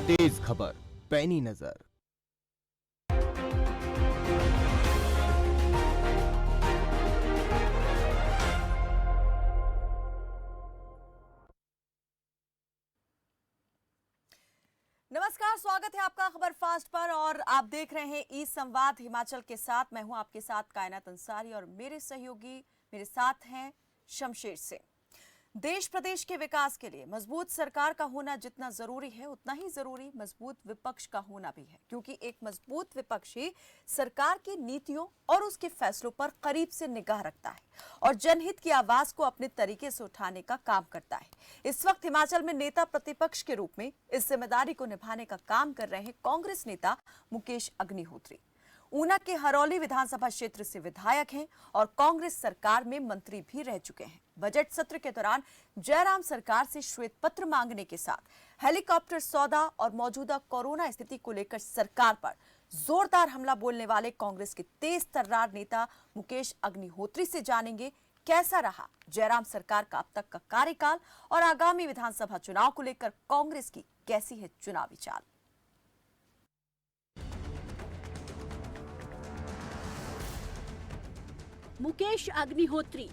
तेज खबर पैनी नजर। नमस्कार, स्वागत है आपका खबर फास्ट पर और आप देख रहे हैं ई संवाद हिमाचल के साथ। मैं हूं आपके साथ कायनात अंसारी और मेरे सहयोगी मेरे साथ हैं शमशेर सिंह। देश प्रदेश के विकास के लिए मजबूत सरकार का होना जितना जरूरी है उतना ही जरूरी मजबूत विपक्ष का होना भी है, क्योंकि एक मजबूत विपक्ष ही सरकार की नीतियों और उसके फैसलों पर करीब से निगाह रखता है और जनहित की आवाज को अपने तरीके से उठाने का काम करता है। इस वक्त हिमाचल में नेता प्रतिपक्ष के रूप में इस जिम्मेदारी को निभाने का काम कर रहे हैं कांग्रेस नेता मुकेश अग्निहोत्री। ऊना के हरौली विधानसभा क्षेत्र से विधायक हैं और कांग्रेस सरकार में मंत्री भी रह चुके हैं। बजट सत्र के दौरान जयराम सरकार से श्वेत पत्र मांगने के साथ हेलीकॉप्टर सौदा और मौजूदा कोरोना स्थिति को लेकर सरकार पर जोरदार हमला बोलने वाले कांग्रेस के तेज तर्रार नेता मुकेश अग्निहोत्री से जानेंगे कैसा रहा जयराम सरकार का अब तक का कार्यकाल और आगामी विधानसभा चुनाव को लेकर कांग्रेस की कैसी है चुनावी चाल। मुकेश अग्निहोत्री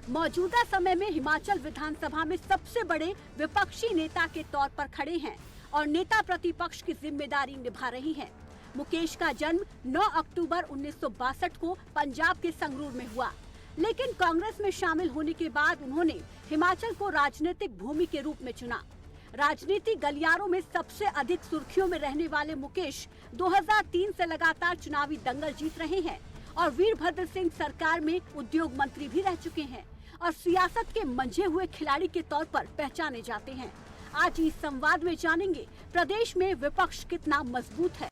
मौजूदा समय में हिमाचल विधानसभा में सबसे बड़े विपक्षी नेता के तौर पर खड़े हैं और नेता प्रतिपक्ष की जिम्मेदारी निभा रही हैं। मुकेश का जन्म 9 अक्टूबर 1962 को पंजाब के संगरूर में हुआ, लेकिन कांग्रेस में शामिल होने के बाद उन्होंने हिमाचल को राजनीतिक भूमि के रूप में चुना। राजनीति गलियारों में सबसे अधिक सुर्खियों में रहने वाले मुकेश 2003 से लगातार चुनावी दंगल जीत रहे हैं और वीरभद्र सिंह सरकार में उद्योग मंत्री भी रह चुके हैं और सियासत के मंझे हुए खिलाड़ी के तौर पर पहचाने जाते हैं। आज इस संवाद में जानेंगे प्रदेश में विपक्ष कितना मजबूत है।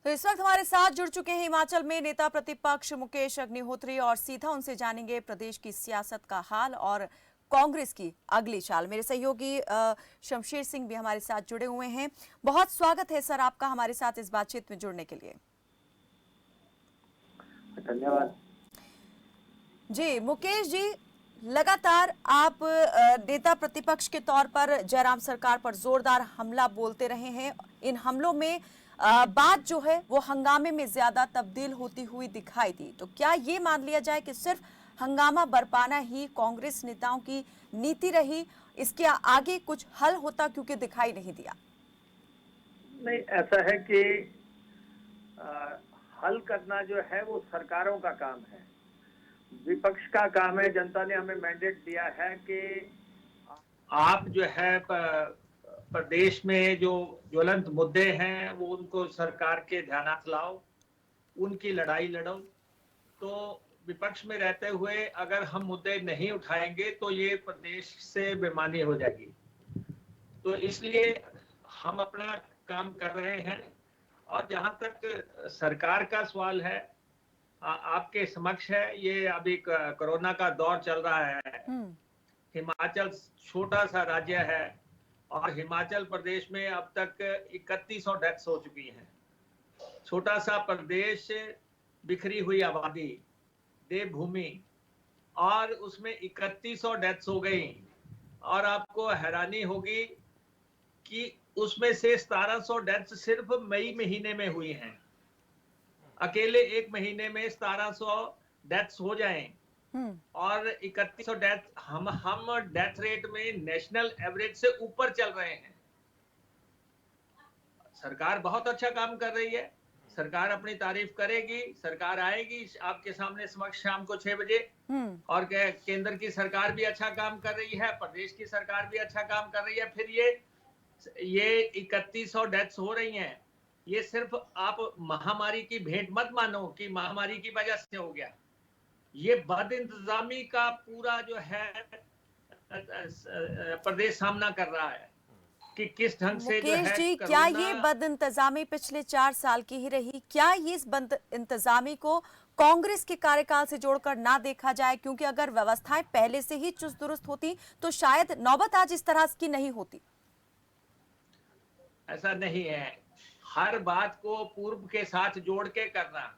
तो इस वक्त हमारे साथ जुड़ चुके हैं हिमाचल में नेता प्रतिपक्ष मुकेश अग्निहोत्री और सीधा उनसे जानेंगे प्रदेश की सियासत का हाल और कांग्रेस की अगली चाल। मेरे सहयोगी शमशेर सिंह भी हमारे साथ जुड़े हुए हैं। बहुत स्वागत है सर आपका हमारे साथ इस बातचीत में जुड़ने के लिए। धन्यवाद जी। मुकेश जी, लगातार आप नेता प्रतिपक्ष के तौर पर जयराम सरकार पर जोरदार हमला बोलते रहे हैं। इन हमलों में बात जो है वो हंगामे में ज्यादा तब्दील होती हुई दिखाई दी, तो क्या ये मान लिया जाए कि सिर्फ हंगामा बरपाना ही कांग्रेस नेताओं की नीति रही, इसके आगे कुछ हल होता क्योंकि दिखाई नहीं दिया? नहीं, ऐसा है कि हल करना जो है वो सरकारों का काम है, विपक्ष का काम है। जनता ने हमें मैंडेट दिया है कि आप जो है प्रदेश में जो ज्वलंत मुद्दे हैं वो उनको सरकार के ध्यानात लाओ, उनकी लड़ाई लड़ो। तो विपक्ष में रहते हुए अगर हम मुद्दे नहीं उठाएंगे तो ये प्रदेश से बेईमानी हो जाएगी। तो इसलिए हम अपना काम कर रहे हैं। और जहां तक सरकार का सवाल है, आपके समक्ष है, ये अभी कोरोना का दौर चल रहा है। हिमाचल छोटा सा राज्य है और हिमाचल प्रदेश में अब तक 3100 डेथ्स हो चुकी हैं। छोटा सा प्रदेश, बिखरी हुई आबादी, देवभूमि, और उसमें 3100 डेथ्स हो गई। और आपको हैरानी होगी कि उसमें से 1700 डेथ्स सिर्फ मई महीने में हुई हैं। अकेले एक महीने में 1700 डेथ्स हो जाएं और 3100 डेथ, हम डेथ रेट में नेशनल एवरेज से ऊपर चल रहे हैं। सरकार बहुत अच्छा काम कर रही है, सरकार अपनी तारीफ करेगी। सरकार आएगी आपके सामने समक्ष शाम को 6 बजे। और केंद्र की सरकार भी अच्छा काम कर रही है, प्रदेश की सरकार भी अच्छा काम कर रही है। फिर ये 3100 डेथ्स हो रही हैं, ये सिर्फ आप महामारी की भेंट मत मानो कि महामारी की वजह से हो गया। ये बद इंतजामी का पूरा जो है प्रदेश सामना कर रहा है कि किस ढंग से जो है। मुकेश जी, क्या ये बद इंतजामी पिछले 4 साल की ही रही? क्या ये इस बद इंतजामी को कांग्रेस के कार्यकाल से जोड़कर ना देखा जाए? क्योंकि अगर व्यवस्थाएं पहले से ही चुस्त दुरुस्त होती तो शायद नौबत आज इस तरह की नहीं होती। ऐसा नहीं है, हर बात को पूर्व के साथ जोड़ के करना।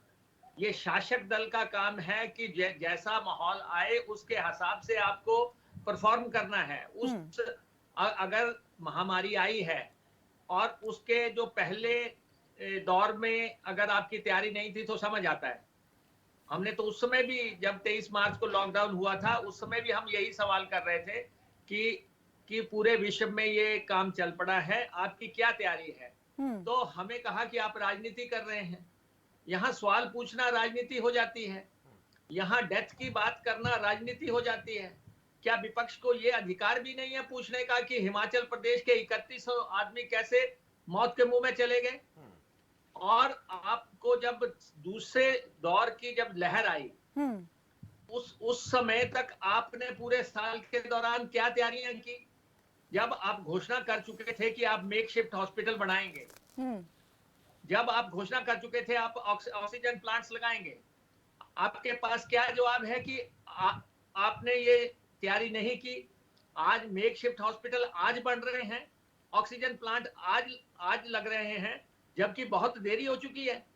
ये शासक दल का काम है कि जैसा माहौल आए उसके हिसाब से आपको परफॉर्म करना है। अगर महामारी आई है और उसके जो पहले दौर में अगर आपकी तैयारी नहीं थी तो समझ आता है। हमने तो उस समय भी, जब 23 मार्च को लॉकडाउन हुआ था, उस समय भी हम यही सवाल कर रहे थे कि पूरे विश्व में ये काम चल पड़ा है, आपकी क्या तैयारी है? तो हमें कहा कि आप राजनीति कर रहे हैं। यहाँ सवाल पूछना राजनीति हो जाती है, यहाँ डेथ की बात करना राजनीति हो जाती है। क्या विपक्ष को ये अधिकार भी नहीं है पूछने का कि हिमाचल प्रदेश के 3100 आदमी कैसे मौत के मुंह में चले गए? और आपको जब दूसरे दौर की जब लहर आई, उस समय तक आपने पूरे साल के दौरान क्या तैयारियां की? जब आप घोषणा कर चुके थे कि आप मेकशिफ्ट हॉस्पिटल बनाएंगे, जब आप घोषणा कर चुके थे आप ऑक्सीजन प्लांट्स लगाएंगे, आपके पास क्या जवाब है कि आपने ये तैयारी नहीं की? आज मेकशिफ्ट हॉस्पिटल आज बन रहे हैं, ऑक्सीजन प्लांट आज लग रहे हैं, जबकि बहुत देरी हो चुकी है।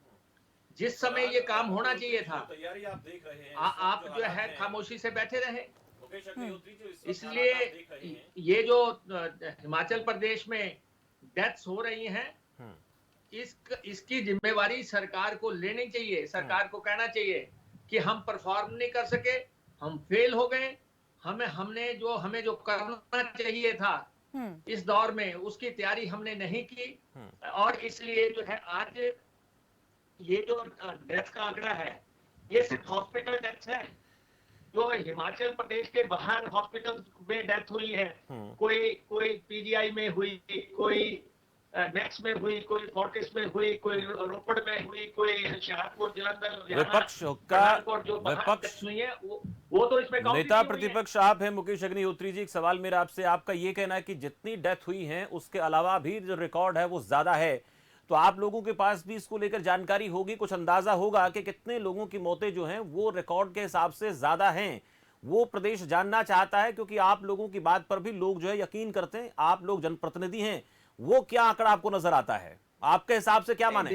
जिस समय ये काम होना चाहिए था, तैयारी आप देख रहे हैं, आप जो है खामोशी से बैठे रहे। इसलिए इसलिए ये जो हिमाचल प्रदेश में डेथ्स हो रही हैं, इसकी जिम्मेवारी सरकार को लेनी चाहिए। सरकार को कहना चाहिए कि हम परफॉर्म नहीं कर सके, हम फेल हो गए, हमें जो करना चाहिए था इस दौर में, उसकी तैयारी हमने नहीं की। और इसलिए जो है आज ये जो डेथ का आंकड़ा है, ये सिर्फ हॉस्पिटल डेथ है। जो हिमाचल प्रदेश के बाहर हॉस्पिटल में डेथ हुई है, कोई पीजीआई में हुई, कोई नेक्स्ट में हुई, कोई फोर्टिस में हुई, कोई रोपड़ में हुई, कोई होशियारपुर, जलंधर, विपक्ष हुई है, वो तो इसमें नेता प्रतिपक्ष आप हैं मुकेश अग्निहोत्री जी। एक सवाल मेरा आपसे, आपका ये कहना है कि जितनी डेथ हुई है उसके अलावा भी जो रिकॉर्ड है वो ज्यादा है, तो आप लोगों के पास भी इसको लेकर जानकारी होगी, कुछ अंदाजा होगा कि कितने लोगों की मौतें जो हैं वो रिकॉर्ड के हिसाब से ज्यादा हैं? वो प्रदेश जानना चाहता है, क्योंकि आप लोगों की बात पर भी लोग जो है यकीन करते हैं। आप लोग जनप्रतिनिधि हैं, वो क्या आंकड़ा आपको नजर आता है? आपके हिसाब से क्या माने?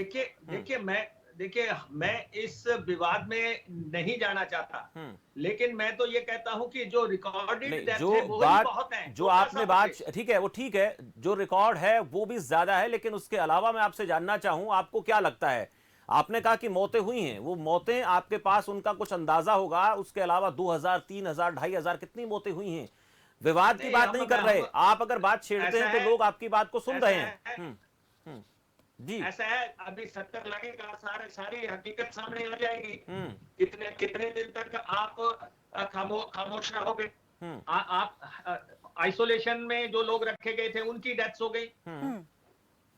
देखिए मैं इस विवाद में नहीं जाना चाहता, लेकिन मैं तो ये कहता हूं कि जो रिकॉर्डेड डेथ है वो बहुत है। जो आपने बात, ठीक है, वो ठीक है, जो रिकॉर्ड है वो भी ज्यादा है, लेकिन उसके अलावा मैं आपसे जानना चाहूं, आपको क्या लगता है? आपने कहा कि मौतें हुई हैं, वो मौतें आपके पास उनका कुछ अंदाजा होगा, उसके अलावा 2000, 3000, 2500 कितनी मौतें हुई हैं? विवाद की बात नहीं कर रहे, आप अगर बात छेड़ते हैं तो लोग आपकी बात को सुन रहे हैं। जी, ऐसा है, अभी 70 लगेगा, सारी हकीकत सामने आ जाएगी। कितने दिन तक आप खामोश रहोगे? आप आइसोलेशन में जो लोग रखे गए थे उनकी डेथ्स हो गई।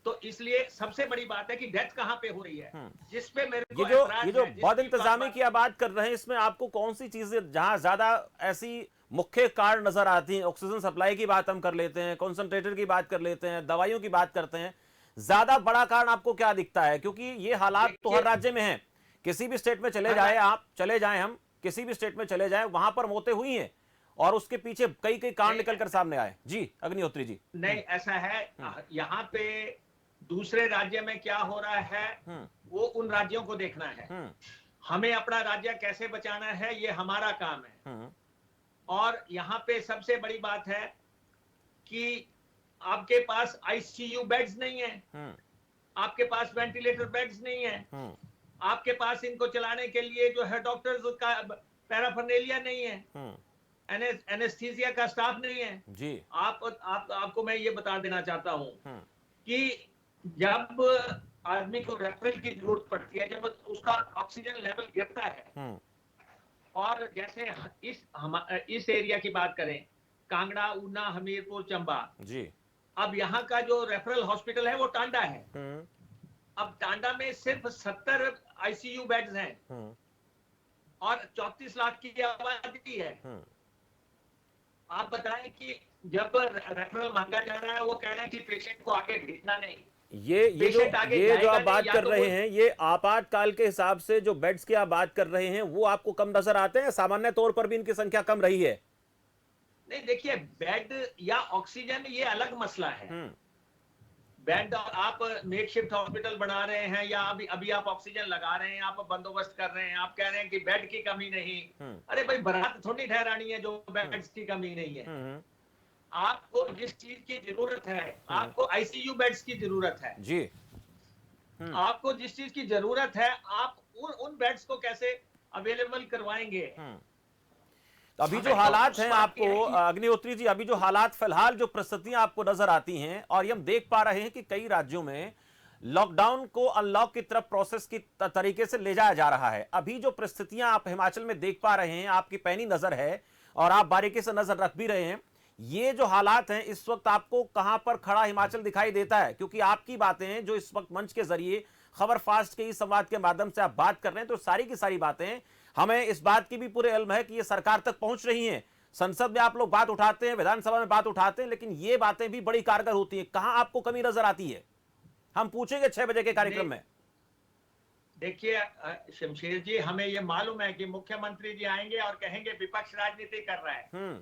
तो इसलिए सबसे बड़ी बात है कि डेथ कहां पे हो रही है, जिसपे मेरे को ये जो बद इंतजामी की आप बात कर रहे हैं, इसमें आपको कौन सी चीजें जहां ज्यादा ऐसी मुख्य कारण नजर आती हैं? ऑक्सीजन सप्लाई की बात हम कर लेते हैं, कॉन्सेंट्रेटर की बात कर लेते हैं, दवाइयों की बात करते हैं, ज्यादा बड़ा कारण आपको क्या दिखता है? क्योंकि ये हालात तो हर राज्य में हैं, किसी भी स्टेट में चले जाए, आप चले जाएं, हम किसी भी स्टेट में चले जाएं, वहां पर मौतें हुई हैं और उसके पीछे कई कारण निकल कर सामने आए। जी अग्निहोत्री जी। नहीं, ऐसा है, यहाँ पे दूसरे राज्य में क्या हो रहा है वो उन राज्यों को देखना है। हमें अपना राज्य कैसे बचाना है, ये हमारा काम है। और यहाँ पे सबसे बड़ी बात है कि आपके पास आईसीयू बेड्स नहीं है, आपके पास वेंटिलेटर बेड्स नहीं है, आपके पास इनको चलाने के लिए जो है डॉक्टर्स का पैराफर्नेलिया नहीं है, एनेस्थीसिया का स्टाफ नहीं है जी। आपको मैं ये बता देना चाहता हूँ कि जब आदमी को रेफरल की जरूरत पड़ती है, जब उसका ऑक्सीजन लेवल गिरता है, और जैसे इस एरिया की बात करें, कांगड़ा, ऊना, हमीरपुर, चंबा जी, अब यहाँ का जो रेफरल हॉस्पिटल है वो टांडा है। अब टांडा में सिर्फ 70 आईसीयू बेड्स हैं और 34 लाख की आबादी है। आप बताएं कि जब रेफरल मांगा जा रहा है, वो कह रहे हैं कि पेशेंट को आगे भेजना नहीं। ये जो आप बात कर रहे हैं, ये आपातकाल के हिसाब से जो बेड्स की आप बात कर रहे हैं, वो आपको कम नजर आते हैं? सामान्य तौर पर भी इनकी संख्या कम रही है? नहीं, देखिए, बेड या ऑक्सीजन ये अलग मसला है। बेड आप मेकशिफ्ट हॉस्पिटल बना रहे हैं, या अभी अभी आप ऑक्सीजन लगा रहे हैं, आप बंदोबस्त कर रहे हैं, आप कह रहे हैं कि बेड की कमी नहीं। अरे भाई, बारात थोड़ी ठहरानी है जो बेड्स की कमी नहीं है। आपको जिस चीज की जरूरत है, आपको आईसीयू बेड्स की जरूरत है जी। आपको जिस चीज की जरूरत है, आप उन बेड्स को कैसे अवेलेबल करवाएंगे? तो अभी जो हमें तो हालात उस हैं बात की आपको है कि- अग्निहोत्री जी, अभी जो हालात फिलहाल जो परिस्थितियां आपको नजर आती हैं, और ये हम देख पा रहे हैं कि कई राज्यों में लॉकडाउन को अनलॉक की तरफ प्रोसेस की तरीके से ले जाया जा रहा है। अभी जो परिस्थितियां आप हिमाचल में देख पा रहे हैं, आपकी पैनी नजर है और आप बारीकी से नजर रख भी रहे हैं, ये जो हालात हैं इस वक्त आपको कहां पर खड़ा हिमाचल दिखाई देता है? क्योंकि आपकी बातें जो इस वक्त मंच के जरिए खबर फास्ट के इस संवाद के माध्यम से आप बात कर रहे हैं, तो सारी की सारी बातें हमें इस बात की भी पूरे इल्म है कि ये सरकार तक पहुंच रही हैं। संसद में आप लोग बात उठाते हैं, विधानसभा में बात उठाते हैं, लेकिन ये बातें भी बड़ी कारगर होती हैं। कहां आपको कमी नजर आती है, हम पूछेंगे 6 बजे के कार्यक्रम में। देखिए शमशेर जी, हमें ये मालूम है कि मुख्यमंत्री जी आएंगे और कहेंगे विपक्ष राजनीति कर रहा है,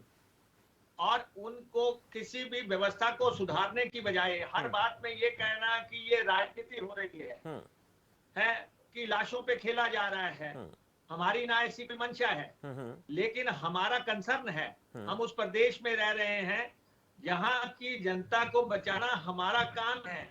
और उनको किसी भी व्यवस्था को सुधारने की बजाय हर बात में ये कहना कि ये राजनीति हो रही है कि लाशों पे खेला जा रहा है। हमारी ना ऐसी कोई मंशा है, लेकिन हमारा कंसर्न है, हम उस प्रदेश में रह रहे हैं जहां की जनता को बचाना हमारा काम है,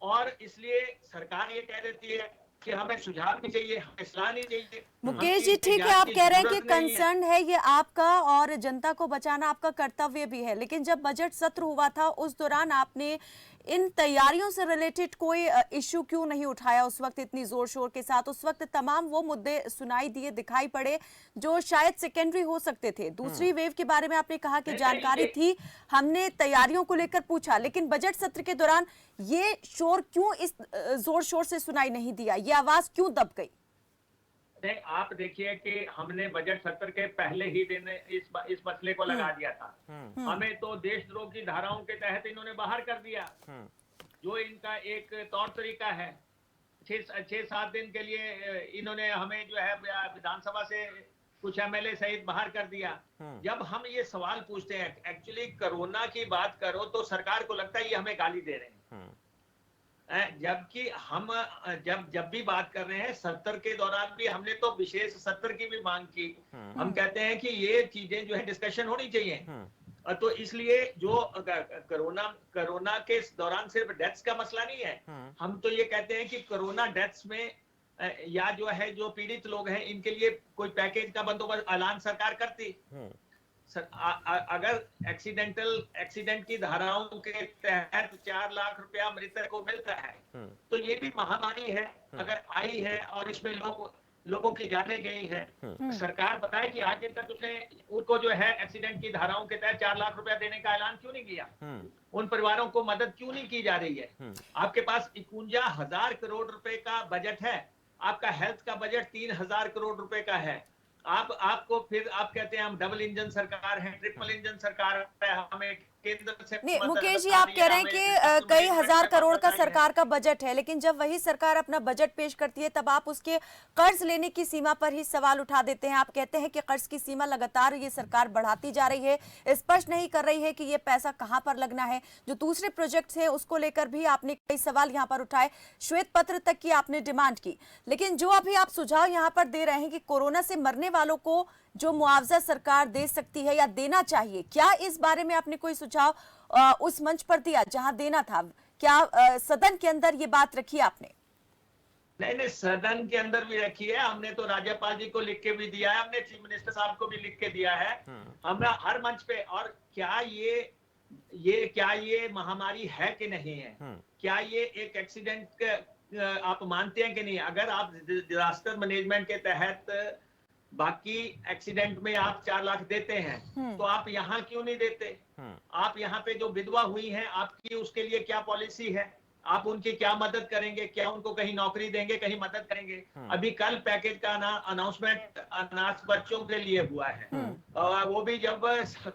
और इसलिए सरकार ये कह देती है कि हमें सुझाव नहीं चाहिए, हमें सलाह नहीं चाहिए। मुकेश जी, ठीक है, आप कह रहे हैं कि कंसर्न है ये आपका और जनता को बचाना आपका कर्तव्य भी है, लेकिन जब बजट सत्र हुआ था उस दौरान आपने इन तैयारियों से रिलेटेड कोई इश्यू क्यों नहीं उठाया उस वक्त इतनी जोर शोर के साथ? उस वक्त तमाम वो मुद्दे सुनाई दिए, दिखाई पड़े जो शायद सेकेंडरी हो सकते थे। दूसरी वेव के बारे में आपने कहा कि जानकारी थी, हमने तैयारियों को लेकर पूछा, लेकिन बजट सत्र के दौरान ये शोर क्यों इस जोर शोर से सुनाई नहीं दिया, ये आवाज क्यों दब गई? नहीं, आप देखिए कि हमने बजट सत्र के पहले ही दिन इस मसले को लगा दिया था। हमें तो देशद्रोह की धाराओं के तहत इन्होंने बाहर कर दिया, जो इनका एक तौर तरीका है। 6-7 दिन के लिए इन्होंने हमें जो है विधानसभा से कुछ एमएलए सहित बाहर कर दिया। जब हम ये सवाल पूछते हैं, एक्चुअली कोरोना की बात करो तो सरकार को लगता है ये हमें गाली दे रहे हैं, जबकि हम जब भी बात कर रहे हैं सत्र के दौरान भी हमने तो विशेष सत्र की भी मांग की। हम कहते हैं कि ये चीजें जो है डिस्कशन होनी चाहिए, तो इसलिए जो कोरोना के दौरान सिर्फ डेथ्स का मसला नहीं है, हम तो ये कहते हैं कि कोरोना डेथ्स में या जो है जो पीड़ित लोग हैं इनके लिए कोई पैकेज का बंदोबस्त ऐलान सरकार करती। अगर एक्सीडेंट की धाराओं के तहत 4 लाख रुपया मृतक को मिलता है, तो ये भी महामारी है अगर आई है और इसमें लोगों की जानें गई है। सरकार बताए कि आज तक उसने उनको जो है एक्सीडेंट की धाराओं के तहत 4 लाख रुपया देने का ऐलान क्यों नहीं किया? उन परिवारों को मदद क्यों नहीं की जा रही है? आपके पास 51,000 करोड़ रुपए का बजट है, आपका हेल्थ का बजट 3,000 करोड़ रुपए का है। आपको फिर आप कहते हैं हम डबल इंजन सरकार है, ट्रिपल इंजन सरकार है, हमें केंद्र से नहीं मुकेश जी, आप कह रहे हैं कि कई हजार करोड़ का सरकार का बजट है, लेकिन जब वही सरकार अपना बजट पेश करती है तब आप उसके कर्ज लेने की सीमा पर ही सवाल उठा देते हैं। आप कहते हैं कि कर्ज की सीमा लगातार ये सरकार बढ़ाती जा रही है, स्पष्ट नहीं कर रही है कि ये पैसा कहां पर लगना है। जो दूसरे प्रोजेक्ट्स हैं उसको लेकर भी आपने कई सवाल यहाँ पर उठाए, श्वेत पत्र तक की आपने डिमांड की, लेकिन जो अभी आप सुझाव यहाँ पर दे रहे हैं कि कोरोना से मरने वालों को जो मुआवजा सरकार दे सकती है या देना चाहिए, क्या इस बारे में आपने कोई सुझाव उस मंच पर दिया जहां देना था? क्या सदन के अंदर ये बात रखी आपने? नहीं, सदन के अंदर भी रखी है, हमने तो राज्यपाल जी को लिख के भी दिया है, हमने चीफ मिनिस्टर साहब को भी लिख के दिया है, हमने हर मंच पे। और क्या ये महामारी है कि नहीं है, क्या ये एक एक्सीडेंट आप मानते हैं कि नहीं? अगर आप डिजास्टर मैनेजमेंट के तहत बाकी एक्सीडेंट में आप 4 लाख देते हैं, तो आप यहाँ क्यों नहीं देते? आप यहाँ पे जो विधवा हुई हैं, आपकी उसके लिए क्या पॉलिसी है? आप उनकी क्या मदद करेंगे? क्या उनको कहीं नौकरी देंगे, कहीं मदद करेंगे? अभी कल पैकेज का अनाउंसमेंट अनाथ बच्चों के लिए हुआ है, और वो भी जब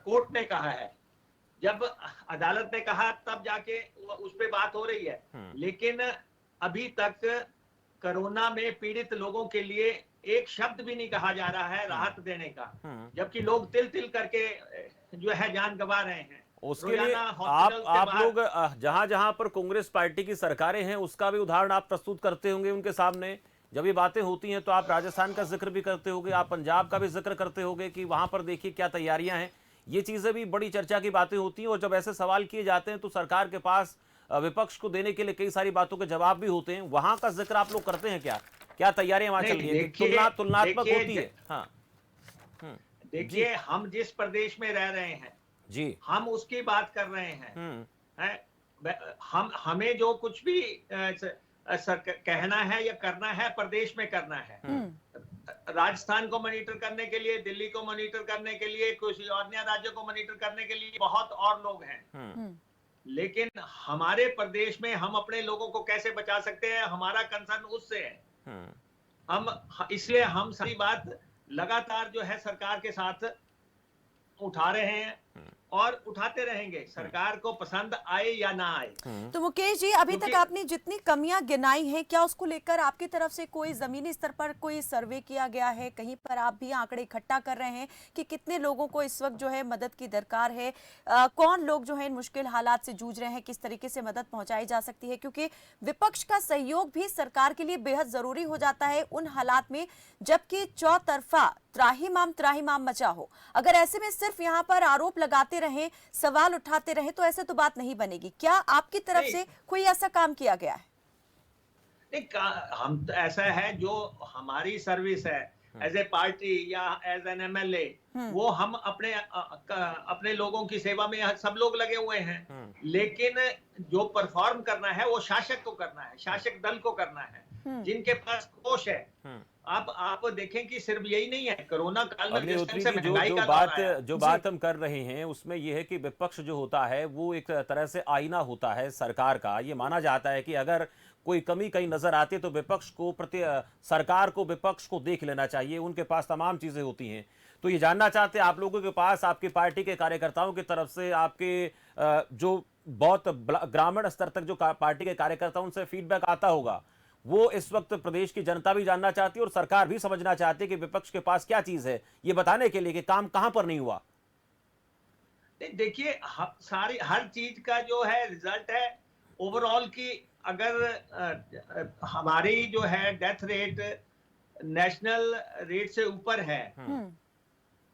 कोर्ट ने कहा है, जब अदालत ने कहा तब जाके उस पर बात हो रही है। लेकिन अभी तक कोरोना में पीड़ित लोगों के लिए एक शब्द भी नहीं कहा जा रहा है राहत देने का, जबकि लोग तिल तिल करके जो है जान गंवा रहे हैं। उसके लिए रोजाना आप हॉस्पिटल से आप बाहर- लोग जहां जहां पर कांग्रेस पार्टी की सरकारें हैं उसका भी उदाहरण आप प्रस्तुत करते होंगे उनके सामने। जब ये बातें होती हैं तो आप राजस्थान का जिक्र भी करते होंगे, आप पंजाब का भी जिक्र करते होंगे कि वहां पर देखिए क्या तैयारियां हैं। ये चीजें भी बड़ी चर्चा की बातें होती हैं और जब ऐसे सवाल किए जाते हैं तो सरकार के पास विपक्ष को देने के लिए कई सारी बातों के जवाब भी होते हैं। वहां का जिक्र आप लोग करते हैं क्या? क्या तैयारियां वहां चल रही है? तुलनात्मक होती है। हाँ देखिए, हम जिस प्रदेश में रह रहे हैं जी, हम उसकी बात कर रहे हैं। हमें जो कुछ भी कहना है या करना है प्रदेश में करना है। राजस्थान को मॉनिटर करने के लिए, दिल्ली को मॉनिटर करने के लिए, कुछ अन्य राज्यों को मॉनिटर करने के लिए बहुत और लोग हैं। लेकिन हमारे प्रदेश में हम अपने लोगों को कैसे बचा सकते हैं, हमारा कंसर्न उससे है। इसलिए हम सारी बात लगातार जो है सरकार के साथ उठा रहे हैं और उठाते रहेंगे, सरकार को पसंद आए या ना आए। तो मुकेश जी, अभी तक आपने जितनी कमियां गिनाई हैं, क्या उसको लेकर आपकी तरफ से कोई जमीनी स्तर पर कोई सर्वे किया गया है? कहीं पर आप भी आंकड़े इकट्ठा कर रहे हैं कि कितने लोगों को इस वक्त जो है मदद की दरकार है? कौन लोग जो है इन मुश्किल हालात से जूझ रहे हैं, किस तरीके से मदद पहुंचाई जा सकती है? क्योंकि विपक्ष का सहयोग भी सरकार के लिए बेहद जरूरी हो जाता है उन हालात में जबकि चौतरफा त्राहिमाम मचा हो। अगर ऐसे में सिर्फ यहाँ पर आरोप लगाते रहें, सवाल उठाते रहें तो ऐसे तो बात नहीं बनेगी। क्या आपकी तरफ से कोई ऐसा काम किया गया है? हम ऐसा है, जो हमारी सर्विस है एज ए पार्टी या एज एन एमएलए, वो हम अपने लोगों की सेवा में सब लोग लगे हुए हैं। लेकिन जो परफॉर्म करना है वो शासक को करना है, शासक दल को करना है, जिनके पास कोष है। आप देखें कि सिर्फ यही नहीं है, कोरोना काल में जिस ढंग से महंगाई का दौर आया, जो बात हम कर रहे हैं उसमें यह है कि विपक्ष जो होता है वो एक तरह से आईना होता है सरकार का। ये माना जाता है कि अगर कोई कमी कहीं नजर आती है तो विपक्ष को सरकार को विपक्ष को देख लेना चाहिए, उनके पास तमाम चीजें होती हैं। तो ये जानना चाहते हैं आप लोगों के पास, आपकी पार्टी के कार्यकर्ताओं की तरफ से, आपके जो बहुत ग्रामीण स्तर तक जो पार्टी के कार्यकर्ताओं उनसे फीडबैक आता होगा, वो इस वक्त प्रदेश की जनता भी जानना चाहती है और सरकार भी समझना चाहती है कि विपक्ष के पास क्या चीज है, ये बताने के लिए कि काम कहां पर नहीं हुआ। देखिए, सारी हर चीज का जो है रिजल्ट है ओवरऑल की। अगर हमारी जो है डेथ रेट नेशनल रेट से ऊपर है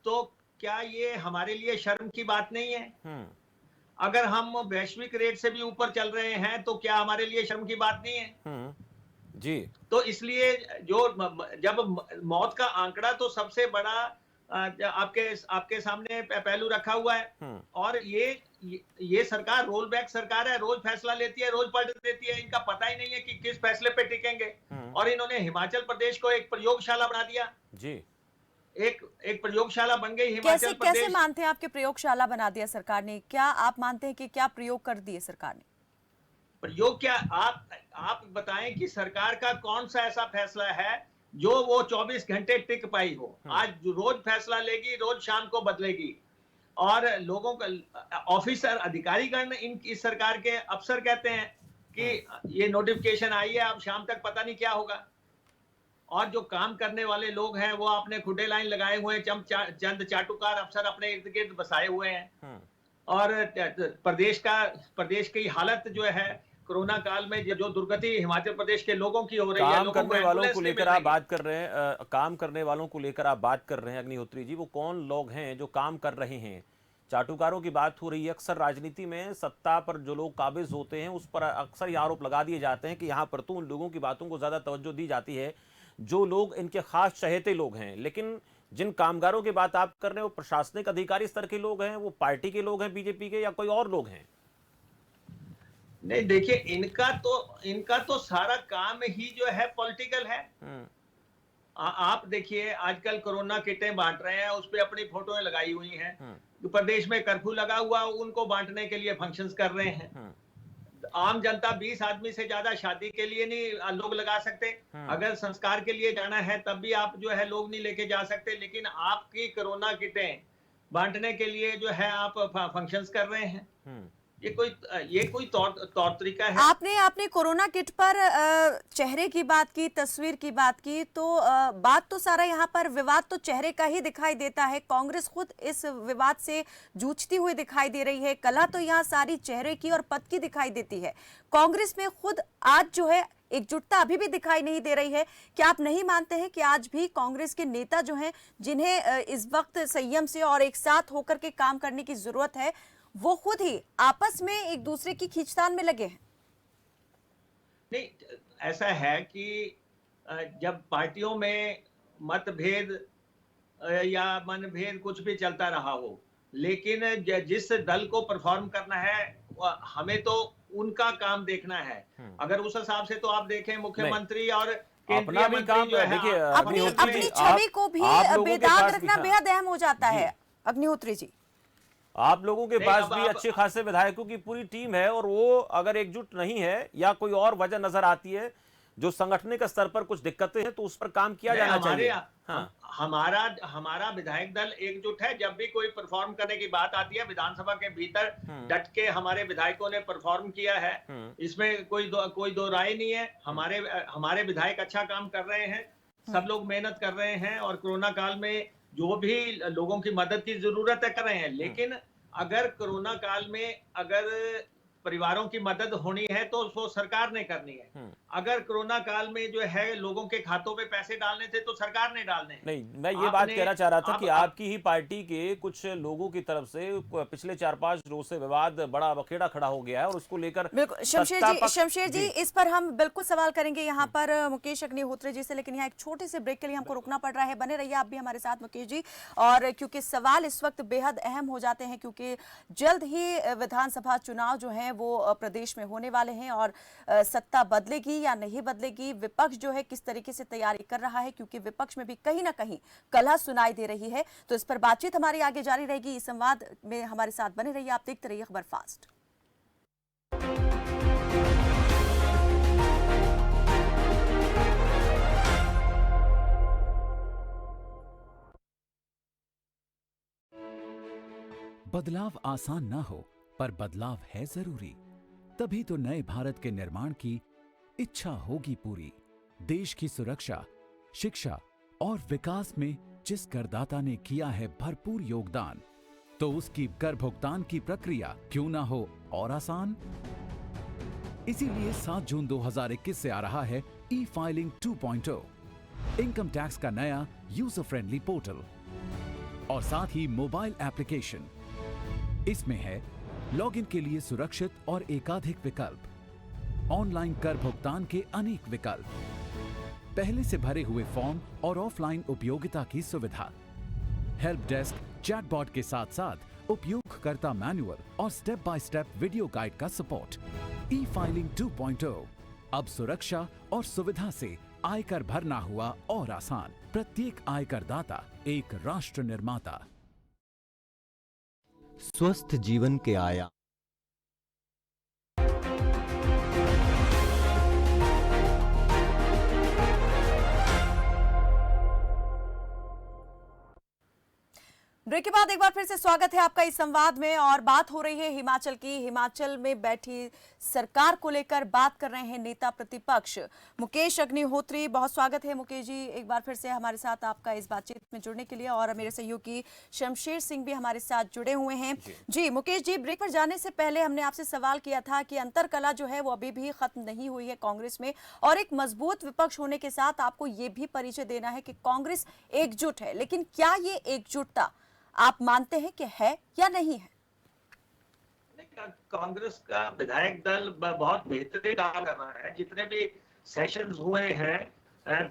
तो क्या ये हमारे लिए शर्म की बात नहीं है? अगर हम वैश्विक रेट से भी ऊपर चल रहे हैं तो क्या हमारे लिए शर्म की बात नहीं है? जी। तो इसलिए जब मौत का आंकड़ा तो सबसे बड़ा आपके सामने पहलू रखा हुआ है, और ये सरकार रोल बैक सरकार है, रोज फैसला लेती है, रोज पलट देती है। इनका पता ही नहीं है कि किस फैसले पे टिकेंगे। और इन्होंने हिमाचल प्रदेश को एक प्रयोगशाला बना दिया जी। एक प्रयोगशाला बन गई हिमाचल प्रदेश। कैसे मानते हैं आपके प्रयोगशाला बना दिया सरकार ने? क्या आप मानते हैं कि क्या प्रयोग कर दिए सरकार ने? प्रयोग क्या, आप बताएं कि सरकार का कौन सा ऐसा फैसला है जो वो 24 घंटे टिक पाई हो? आज रोज फैसला लेगी, रोज शाम को बदलेगी, और लोगों का ऑफिसर अधिकारीगण इस सरकार के अफसर कहते हैं कि ये नोटिफिकेशन आई है, अब शाम तक पता नहीं क्या होगा। और जो काम करने वाले लोग हैं वो अपने खुडे लाइन लगाए हुए हैं, चंद चाटुकार अफसर अपने इर्द गिर्द बसाए हुए हैं। और प्रदेश की हालत जो है कोरोना काल में जो दुर्गति हिमाचल प्रदेश के लोगों की हो रही है, काम करने वालों को लेकर आप बात कर रहे हैं, काम करने वालों को लेकर आप बात कर रहे हैं अग्निहोत्री जी, वो कौन लोग हैं जो काम कर रहे हैं? चाटुकारों की बात हो रही है। अक्सर राजनीति में सत्ता पर जो लोग काबिज होते हैं उस पर अक्सर ये आरोप लगा दिए जाते हैं कि यहाँ पर तो उन लोगों की बातों को ज्यादा तवज्जो दी जाती है जो लोग इनके खास चहेते लोग हैं। लेकिन जिन कामगारों की बात आप कर रहे हैं वो प्रशासनिक अधिकारी स्तर के लोग हैं, वो पार्टी के लोग हैं बीजेपी के, या कोई और लोग हैं? नहीं, देखिए, इनका तो सारा काम ही जो है पॉलिटिकल है। आप देखिए, आजकल कोरोना किटें बांट रहे हैं, उस पे अपनी फोटोएं लगाई हुई हैं। प्रदेश में कर्फ्यू लगा हुआ, उनको बांटने के लिए फंक्शंस कर रहे हैं। आम जनता 20 आदमी से ज्यादा शादी के लिए नहीं लोग लगा सकते। अगर संस्कार के लिए जाना है तब भी आप जो है लोग नहीं लेके जा सकते। लेकिन आपकी कोरोना किटें बांटने के लिए जो है आप फंक्शंस कर रहे हैं। ये कोई तौर तरीका है? आपने कोरोना किट पर चेहरे की बात की, तस्वीर की बात की, तो बात तो सारा यहाँ पर विवाद तो चेहरे का ही दिखाई देता है। कांग्रेस खुद इस विवाद से जूझती हुई दिखाई दे रही है। कला तो यहाँ सारी चेहरे की और पद की दिखाई देती है। कांग्रेस में खुद आज जो है एकजुटता अभी भी दिखाई नहीं दे रही है। क्या आप नहीं मानते हैं कि आज भी कांग्रेस के नेता जो हैं, जिन्हें इस वक्त संयम से और एक साथ होकर के काम करने की जरूरत है, वो खुद ही आपस में एक दूसरे की खींचतान में लगे हैं? नहीं, ऐसा है कि जब पार्टियों में मतभेद या मनभेद कुछ भी चलता रहा हो, लेकिन जिस दल को परफॉर्म करना है हमें तो उनका काम देखना है। अगर उस हिसाब से तो आप देखें मुख्यमंत्री और अपना केंद्रीय भी मंत्री काम जो है, देखिए, अपनी अग्निहोत्री अपनी जी, छवि को भी आप लोगों के बेदाग पास भी- रखना हाँ। बेहद अहम हो जाता है। अग्निहोत्री जी, आप लोगों के नहीं, पास अब भी आप- अच्छे खासे विधायकों की पूरी टीम है, और वो अगर एकजुट नहीं है या कोई और वजह नजर आती है जो संगठनिक स्तर पर कुछ दिक्कतें हैं, तो उस पर काम किया जाना चाहिए। हाँ। हमारा विधायक दल एकजुट है। जब भी कोई परफॉर्म करने की बात आती है, विधानसभा के भीतर डट के हमारे विधायकों ने परफॉर्म किया है। इसमें कोई दो राय नहीं है। हमारे विधायक अच्छा काम कर रहे हैं, सब लोग मेहनत कर रहे हैं, और कोरोना काल में जो भी लोगों की मदद की जरूरत है कर रहे हैं। लेकिन अगर कोरोना काल में अगर परिवारों की मदद होनी है तो वो सरकार ने करनी है। अगर कोरोना काल में जो है लोगों के खातों में पैसे डालने थे तो सरकार ने डालने हैं। नहीं, मैं ये बात कहना चाह रहा था कि आपकी ही पार्टी के कुछ लोगों की तरफ से पिछले 4-5 रोज से विवाद बड़ा बखेड़ा खड़ा हो गया है, और उसको लेकर बिल्कुल शमशेर जी इस पर हम बिल्कुल सवाल करेंगे यहाँ पर मुकेश अग्निहोत्री जी से, लेकिन यहाँ एक छोटे से ब्रेक के लिए हमको रुकना पड़ रहा है। बने रहिए आप भी हमारे साथ मुकेश जी, और क्योंकि सवाल इस वक्त बेहद अहम हो जाते हैं, क्योंकि जल्द ही विधानसभा चुनाव जो है वो प्रदेश में होने वाले हैं, और सत्ता बदलेगी या नहीं बदलेगी, विपक्ष जो है किस तरीके से तैयारी कर रहा है, क्योंकि विपक्ष में भी कहीं ना कहीं कलह सुनाई दे रही है। तो इस पर बातचीत हमारी आगे जारी रहेगी। इस संवाद में हमारे साथ बने रहिए, आप देखते रहिए खबर फास्ट। बदलाव आसान ना हो, पर बदलाव है जरूरी। तभी तो नए भारत के निर्माण की इच्छा होगी पूरी। देश की सुरक्षा, शिक्षा और विकास में जिस करदाता ने किया है भरपूर योगदान, तो उसकी कर भुगतान की प्रक्रिया क्यों ना हो और आसान। इसीलिए 7 जून 2021 से आ रहा है ई फाइलिंग 2.0, इनकम टैक्स का नया यूजर फ्रेंडली पोर्टल और साथ ही मोबाइल एप्लीकेशन। इसमें है लॉगिन के लिए सुरक्षित और एकाधिक विकल्प, ऑनलाइन कर भुगतान के अनेक विकल्प, पहले से भरे हुए फॉर्म और ऑफलाइन उपयोगिता की सुविधा, हेल्प डेस्क, चैटबॉट के साथ साथ उपयोगकर्ता मैनुअल और step by step video guide का सपोर्ट। ई फाइलिंग 2.0, अब सुरक्षा और सुविधा से आयकर भरना हुआ और आसान। प्रत्येक आयकर दाता एक राष्ट्र निर्माता। स्वस्थ जीवन के आयाम। ब्रेक के बाद एक बार फिर से स्वागत है आपका इस संवाद में, और बात हो रही है हिमाचल की। हिमाचल में बैठी सरकार को लेकर बात कर रहे हैं नेता प्रतिपक्ष मुकेश अग्निहोत्री। बहुत स्वागत है मुकेश जी एक बार फिर से हमारे साथ आपका इस बातचीत में जुड़ने के लिए, और मेरे सहयोगी शमशेर सिंह भी हमारे साथ जुड़े हुए हैं। जी मुकेश जी, ब्रेक पर जाने से पहले हमने आपसे सवाल किया था कि अंतरकला जो है वो अभी भी खत्म नहीं हुई है कांग्रेस में, और एक मजबूत विपक्ष होने के साथ आपको ये भी परिचय देना है कि कांग्रेस एकजुट है। लेकिन क्या ये एकजुटता आप मानते हैं कि है या नहीं है? कांग्रेस का विधायक दल बहुत बेहतरीन काम कर रहा है। जितने भी सेशन हुए हैं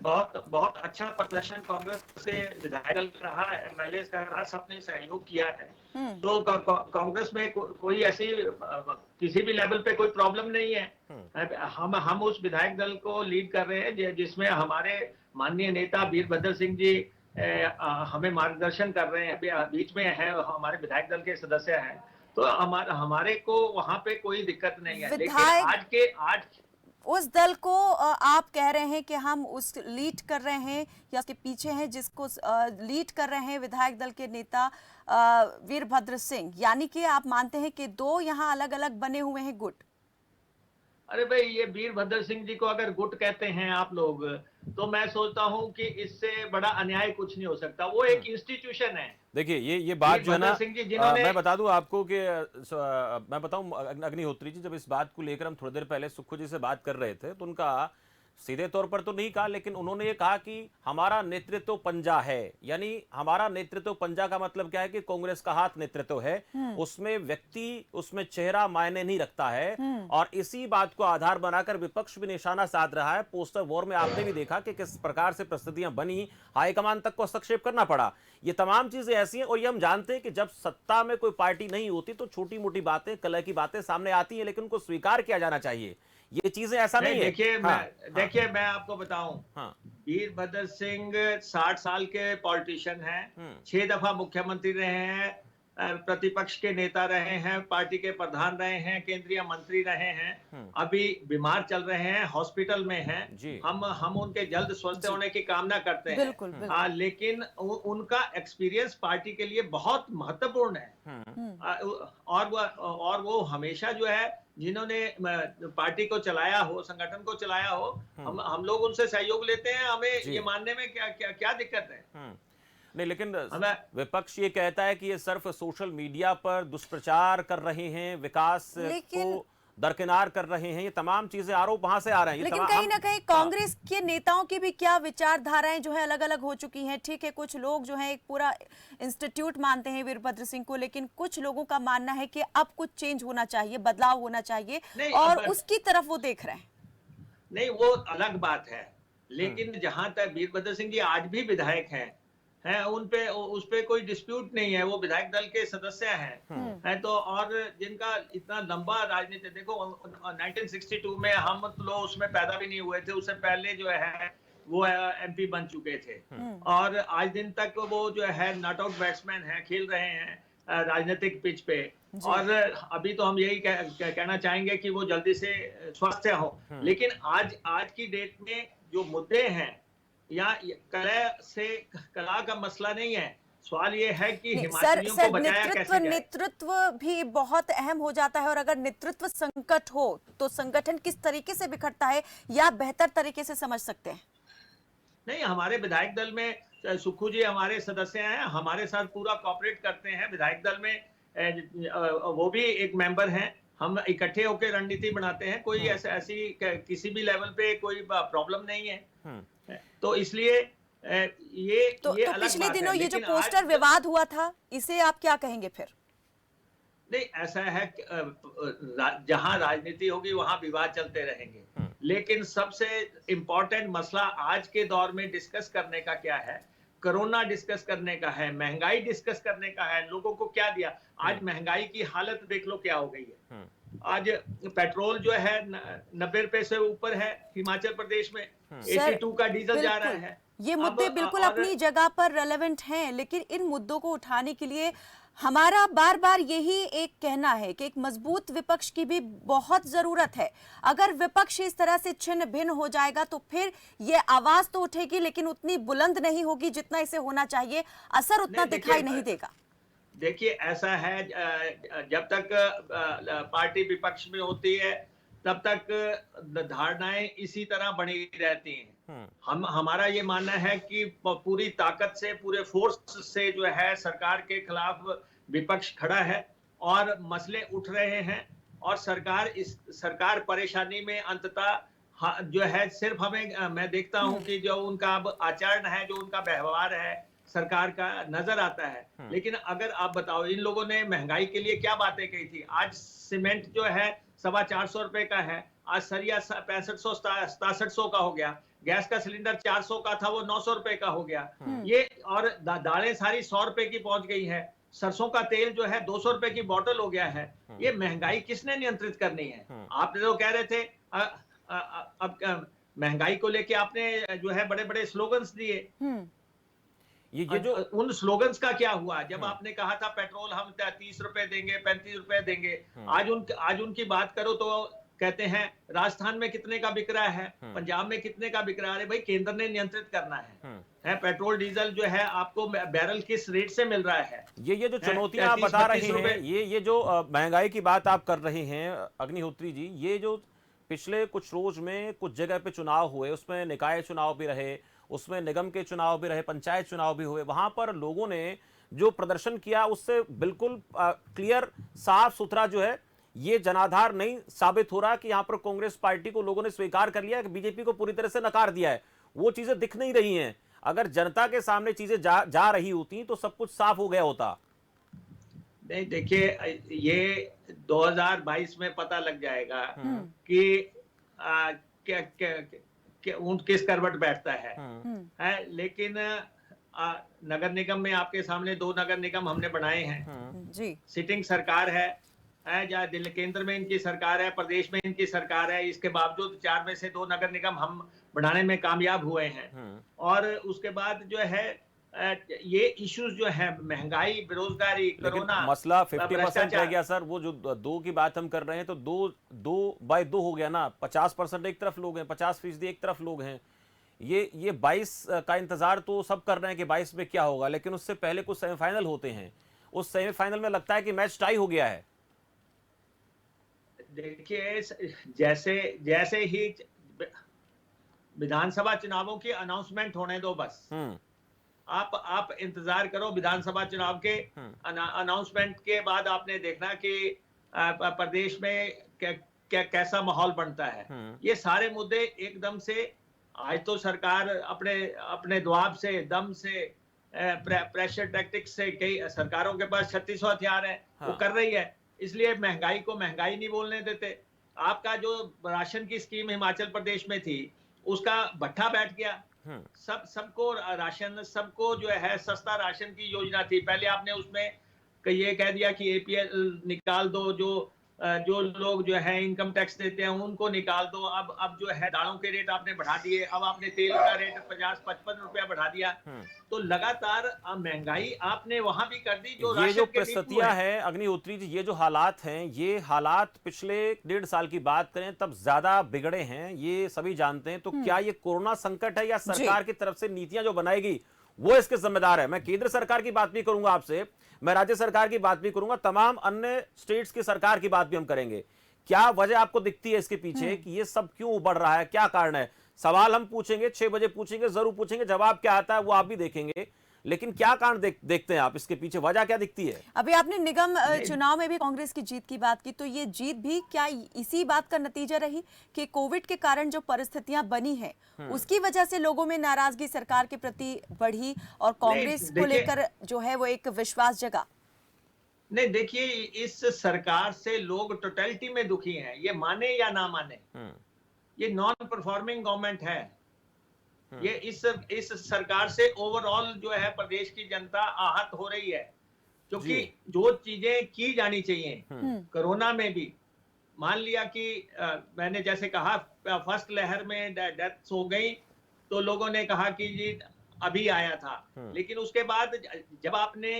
बहुत अच्छा प्रदर्शन कांग्रेस से विधायक दल रहा है। एमएलए का सबने सहयोग किया है। तो कांग्रेस में कोई ऐसी किसी भी लेवल पे कोई प्रॉब्लम नहीं है। हम उस विधायक दल को लीड कर रहे हैं जिसमें हमारे माननीय नेता वीरभद्र सिंह जी हमें मार्गदर्शन कर रहे हैं, बीच में है, हमारे विधायक दल के सदस्य हैं। तो हमारे को वहां पे कोई दिक्कत नहीं है। लेकिन आज उस दल को आप कह रहे हैं कि हम उस लीड कर रहे हैं या उसके पीछे हैं जिसको लीड कर रहे हैं विधायक दल के नेता वीरभद्र सिंह, यानी कि आप मानते हैं कि दो यहाँ अलग अलग बने हुए हैं गुट? अरे भाई, ये वीरभद्र सिंह जी को अगर गुट कहते हैं आप लोग, तो मैं सोचता हूं कि इससे बड़ा अन्याय कुछ नहीं हो सकता। वो एक इंस्टीट्यूशन है। देखिए ये बात जो है ना, सिंह जी जिन्होंने मैं बता दूं आपको कि मैं बताऊं अग्निहोत्री जी, जब इस बात को लेकर हम थोड़ी देर पहले सुक्खू जी से बात कर रहे थे तो उनका सीधे तौर पर तो नहीं कहा, लेकिन उन्होंने ये कहा कि हमारा नेतृत्व पंजा है। यानी हमारा नेतृत्व पंजा का मतलब क्या है कि कांग्रेस का हाथ नेतृत्व है, उसमें व्यक्ति, उसमें चेहरा मायने नहीं रखता है। और इसी बात को आधार बनाकर विपक्ष भी निशाना साध रहा है। पोस्टर वॉर में आपने भी देखा कि किस प्रकार से परिस्थितियां बनी, हाईकमान तक को हस्तक्षेप करना पड़ा। ये तमाम चीजें ऐसी हैं। और ये हम जानते हैं कि जब सत्ता में कोई पार्टी नहीं होती तो छोटी मोटी बातें, कलह की बातें सामने आती हैं, लेकिन उनको स्वीकार किया जाना चाहिए। ये चीजें ऐसा नहीं है। देखिए मैं आपको बताऊं, वीरभद्र सिंह 60 साल के पॉलिटिशियन हैं, 6 दफा मुख्यमंत्री रहे हैं, प्रतिपक्ष के नेता रहे हैं, पार्टी के प्रधान रहे हैं, केंद्रीय मंत्री रहे हैं, अभी बीमार चल रहे हैं, हॉस्पिटल में हैं। हम उनके जल्द स्वस्थ होने की कामना करते हैं। बिल्कुल, बिल्कुल। लेकिन उनका एक्सपीरियंस पार्टी के लिए बहुत महत्वपूर्ण है। और वो हमेशा जो है, जिन्होंने पार्टी को चलाया हो, संगठन को चलाया हो, हम लोग उनसे सहयोग लेते हैं। हमें ये मानने में क्या दिक्कत है? नहीं, लेकिन विपक्ष ये कहता है कि ये सिर्फ सोशल मीडिया पर दुष्प्रचार कर रहे हैं, विकास को दरकिनार कर रहे हैं। ये तमाम चीजें, आरोप वहां से आ रहे हैं। लेकिन कहीं ना कहीं कांग्रेस के नेताओं की भी क्या विचारधाराएं जो है अलग अलग हो चुकी हैं। ठीक है, कुछ लोग जो है एक पूरा इंस्टीट्यूट मानते हैं वीरभद्र सिंह को, लेकिन कुछ लोगों का मानना है कि अब कुछ चेंज होना चाहिए, बदलाव होना चाहिए, और उसकी तरफ वो देख रहे हैं। नहीं, वो अलग बात है। लेकिन जहां तक वीरभद्र सिंह जी आज भी विधायक हैं, उस पे कोई डिस्प्यूट नहीं है। वो विधायक दल के सदस्य हैं। तो और जिनका इतना लंबा राजनीति, देखो 1962 में हम लोग उसमें पैदा भी नहीं हुए थे, उससे पहले जो है वो एमपी बन चुके थे। और आज दिन तक वो जो है नॉट आउट बैट्समैन है, खेल रहे हैं राजनीतिक पिच पे। और अभी तो हम यही कहना चाहेंगे कि वो जल्दी से स्वस्थ हो। लेकिन आज की डेट में जो मुद्दे हैं, या कला का मसला नहीं है। सवाल ये है कि हिमाचलियों को बचाया कैसे जाए। नेतृत्व भी बहुत अहम हो जाता है, और अगर नेतृत्व संकट हो तो संगठन किस तरीके से बिखरता है, या बेहतर तरीके से समझ सकते हैं? नहीं, हमारे विधायक दल में सुक्खू जी हमारे सदस्य हैं, हमारे साथ पूरा कोऑपरेट करते हैं। विधायक दल में वो भी एक मेंबर हैं। हम इकट्ठे होकर रणनीति बनाते हैं। कोई ऐसी किसी भी लेवल पे कोई प्रॉब्लम नहीं है। तो इसलिए ये पिछले दिनों ये जो पोस्टर विवाद हुआ था, इसे आप क्या कहेंगे फिर? नहीं, ऐसा है जहां राजनीति होगी वहां विवाद चलते रहेंगे। लेकिन सबसे इंपॉर्टेंट मसला आज के दौर में डिस्कस करने का क्या है? कोरोना डिस्कस करने का है, महंगाई डिस्कस करने का है। लोगों को क्या दिया? आज महंगाई की हालत देख लो क्या हो गई है। आज पेट्रोल जो है 90 रुपए से ऊपर है हिमाचल प्रदेश में। 82 का डीजल जा रहा है। ये मुद्दे बिल्कुल अपनी जगह पर रेलेवेंट हैं, लेकिन इन मुद्दों को उठाने के लिए हमारा बार बार यही एक कहना है कि एक मजबूत विपक्ष की भी बहुत जरूरत है। अगर विपक्ष इस तरह से छिन्न भिन्न हो जाएगा तो फिर ये आवाज तो उठेगी, लेकिन उतनी बुलंद नहीं होगी जितना इसे होना चाहिए। असर उतना दिखाई नहीं देगा। देखिए, ऐसा है, जब तक पार्टी विपक्ष में होती है तब तक धारणाएं इसी तरह बनी रहती हैं। हमारा ये मानना है कि पूरी ताकत से, पूरे फोर्स से जो है सरकार के खिलाफ विपक्ष खड़ा है और मसले उठ रहे हैं। और सरकार परेशानी में अंततः जो है, सिर्फ मैं देखता हूं कि जो उनका अब आचरण है, जो उनका व्यवहार है सरकार का नजर आता है। लेकिन अगर आप बताओ, इन लोगों ने महंगाई के लिए क्या बातें कही थी? आज सीमेंट जो है 425 रुपए का है, आज सरिया 6500-6700 का हो गया। गैस का सिलेंडर 400 का था, वो 900 रुपए का हो गया। ये और दालें सारी 100 रुपए की पहुंच गई है। सरसों का तेल जो है 200 रुपए की बोतल हो गया है। ये महंगाई किसने नियंत्रित करनी है? आप तो कह रहे थे अब महंगाई को लेके आपने जो है बड़े बड़े स्लोगन्स दिए। ये जो उन स्लोगन्स का क्या हुआ? जब आपने कहा था पेट्रोल हम 30 रुपए देंगे, 35 रुपए देंगे, आज उनकी बात करो तो कहते हैं राजस्थान में कितने का बिक रहा है, पंजाब में कितने का बिक रहा है। अरे भाई, केंद्र ने नियंत्रित करना है पेट्रोल डीजल जो है आपको बैरल किस रेट से मिल रहा है। ये जो चुनौतियां आप बता रहे हैं, ये जो महंगाई की बात आप कर रहे हैं अग्निहोत्री जी, ये जो पिछले कुछ रोज में कुछ जगह पे चुनाव हुए, उसमें निकाय चुनाव भी रहे, उसमें निगम के चुनाव भी रहे, पंचायत चुनाव भी हुए, वहां पर लोगों ने जो प्रदर्शन किया उससे बिल्कुल क्लियर साफ सुथरा जो है ये जनाधार नहीं साबित हो रहा कि यहां पर कांग्रेस पार्टी को लोगों ने स्वीकार कर लिया है कि बीजेपी को पूरी तरह से नकार दिया है। वो चीजें दिख नहीं रही हैं। अगर जनता के सामने चीजें जा रही होती तो सब कुछ साफ हो गया होता। नहीं, देखिए, ये 2022 में पता लग जाएगा कि क्या ऊंट किस करवट बैठता है। लेकिन नगर निगम में आपके सामने 2 नगर निगम हमने बनाए हैं जी। सिटिंग सरकार है जहाँ दिल्ली केंद्र में इनकी सरकार है, प्रदेश में इनकी सरकार है, इसके बावजूद 4 में से 2 नगर निगम हम बनाने में कामयाब हुए हैं। और उसके बाद जो है ये इश्यूज जो है महंगाई, बेरोजगारी, कोरोना, मसला 50% रह गया सर। वो जो 2 की बात हम कर रहे हैं तो 2 बाय 2 हो गया ना। 50% एक तरफ लोग हैं, 50% एक तरफ लोग हैं। ये 22 का इंतजार तो सब कर रहे हैं कि 22 में क्या होगा, लेकिन उससे पहले कुछ सेमीफाइनल होते हैं। उस सेमीफाइनल में लगता है कि मैच टाई हो गया है। देखिए, जैसे ही विधानसभा चुनावों की अनाउंसमेंट होने दो, बस आप इंतजार करो। विधानसभा चुनाव के अनाउंसमेंट के बाद आपने देखना कि प्रदेश में कैसा माहौल बनता है। ये सारे मुद्दे एकदम से आज तो सरकार अपने दबाव से, दम से, प्रेशर टैक्टिक्स से, कई सरकारों के पास 3600 हथियार है, वो कर रही है। इसलिए महंगाई को महंगाई नहीं बोलने देते। आपका जो राशन की स्कीम हिमाचल प्रदेश में थी उसका भट्ठा बैठ गया। सबको राशन, सबको जो है सस्ता राशन की योजना थी। पहले आपने उसमें ये कह दिया कि एपीएल निकाल दो, जो लोग जो है इनकम टैक्स देते हैं उनको निकाल दो। अब जो है दालों के रेट आपने बढ़ा दिए, अब आपने तेल का रेट 50-55 रुपया बढ़ा दिया। तो लगातार महंगाई आपने वहां भी कर दी। ये जो परिस्थितियां हैं अग्निहोत्री जी, ये जो हालात हैं, ये हालात पिछले 1.5 साल की बात करें तब ज्यादा बिगड़े हैं, ये सभी जानते हैं। तो क्या ये कोरोना संकट है या सरकार की तरफ से नीतियां जो बनाएगी वो इसके जिम्मेदार है? मैं केंद्र सरकार की बात भी करूंगा आपसे, मैं राज्य सरकार की बात भी करूंगा, तमाम अन्य स्टेट्स की सरकार की बात भी हम करेंगे। क्या वजह आपको दिखती है इसके पीछे कि ये सब क्यों बढ़ रहा है, क्या कारण है? सवाल हम पूछेंगे, 6 बजे पूछेंगे, जरूर पूछेंगे। जवाब क्या आता है वो आप भी देखेंगे, लेकिन क्या कारण देखते हैं आप इसके पीछे, वजह क्या दिखती है? अभी आपने निगम चुनाव में भी कांग्रेस की जीत की बात की, तो ये जीत भी क्या इसी बात का नतीजा रही कि कोविड के कारण जो परिस्थितियां बनी है उसकी वजह से लोगों में नाराजगी सरकार के प्रति बढ़ी और कांग्रेस को लेकर जो है वो एक विश्वास जगा? नहीं, देखिए, इस सरकार से लोग टोटलिटी में दुखी हैं, ये माने या ना माने। ये नॉन परफॉर्मिंग गवर्नमेंट है। ये इस सरकार से ओवरऑल जो है प्रदेश की जनता आहत हो रही है, क्योंकि जो चीजें की जानी चाहिए कोरोना में भी, मान लिया कि मैंने जैसे कहा फर्स्ट लहर में डेथ्स हो गई तो लोगों ने कहा कि जी अभी आया था, लेकिन उसके बाद जब आपने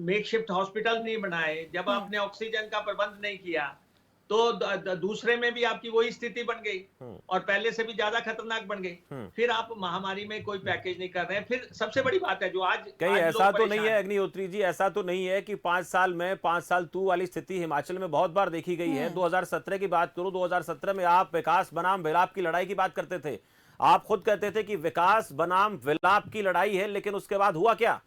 मेकशिफ्ट हॉस्पिटल नहीं बनाए, जब आपने ऑक्सीजन का प्रबंध नहीं किया, तो दूसरे में भी आपकी वही स्थिति बन गई और पहले से भी ज्यादा खतरनाक बन गई। फिर आप महामारी में कोई पैकेज नहीं कर रहे हैं। फिर सबसे बड़ी बात है जो आज कहीं ऐसा तो नहीं है अग्निहोत्री जी, ऐसा तो नहीं है कि 5 साल में 5 साल तू वाली स्थिति हिमाचल में बहुत बार देखी गई है। 2017 की बात करूं, 2017 में आप विकास बनाम विलाप की लड़ाई की बात करते थे। आप खुद कहते थे कि विकास बनाम विलाप की लड़ाई है, लेकिन उसके बाद हुआ क्या?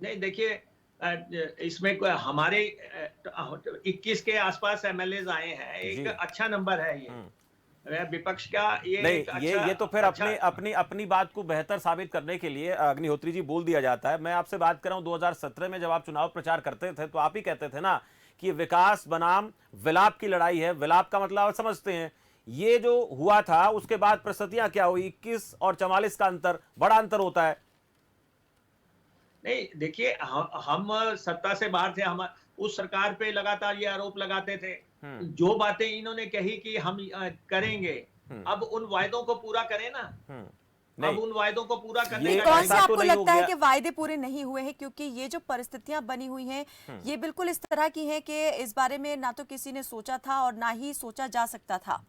नहीं, देखिए, इसमें हमारे 21 के आसपास एमएलए आए हैं, एक अच्छा नंबर है ये विपक्ष का। ये नहीं, ये तो फिर अपनी बात को बेहतर साबित करने के लिए अग्निहोत्री जी बोल दिया जाता है। मैं आपसे बात कर रहा हूं 2017 में जब आप चुनाव प्रचार करते थे तो आप ही कहते थे ना कि विकास बनाम विलाप की लड़ाई है। विलाप का मतलब आप समझते हैं। ये जो हुआ था उसके बाद परिस्थितियां क्या हुई? 21 और 44 का अंतर, बड़ा अंतर होता है। नहीं, देखिए, हम सत्ता से बाहर थे, हम उस सरकार पे लगातार ये आरोप लगाते थे। जो बातें इन्होंने कही कि हम करेंगे, अब उन वायदों को पूरा करें ना। अब उन वायदों को पूरा करने ये का कौन टाइम से ऐसा तो आपको नहीं हो लगता है गया। कि वायदे पूरे नहीं हुए हैं, क्योंकि ये जो परिस्थितियां बनी हुई हैं ये बिल्कुल इस तरह की हैं कि इस बारे में ना तो किसी ने सोचा था और ना ही सोचा जा सकता था।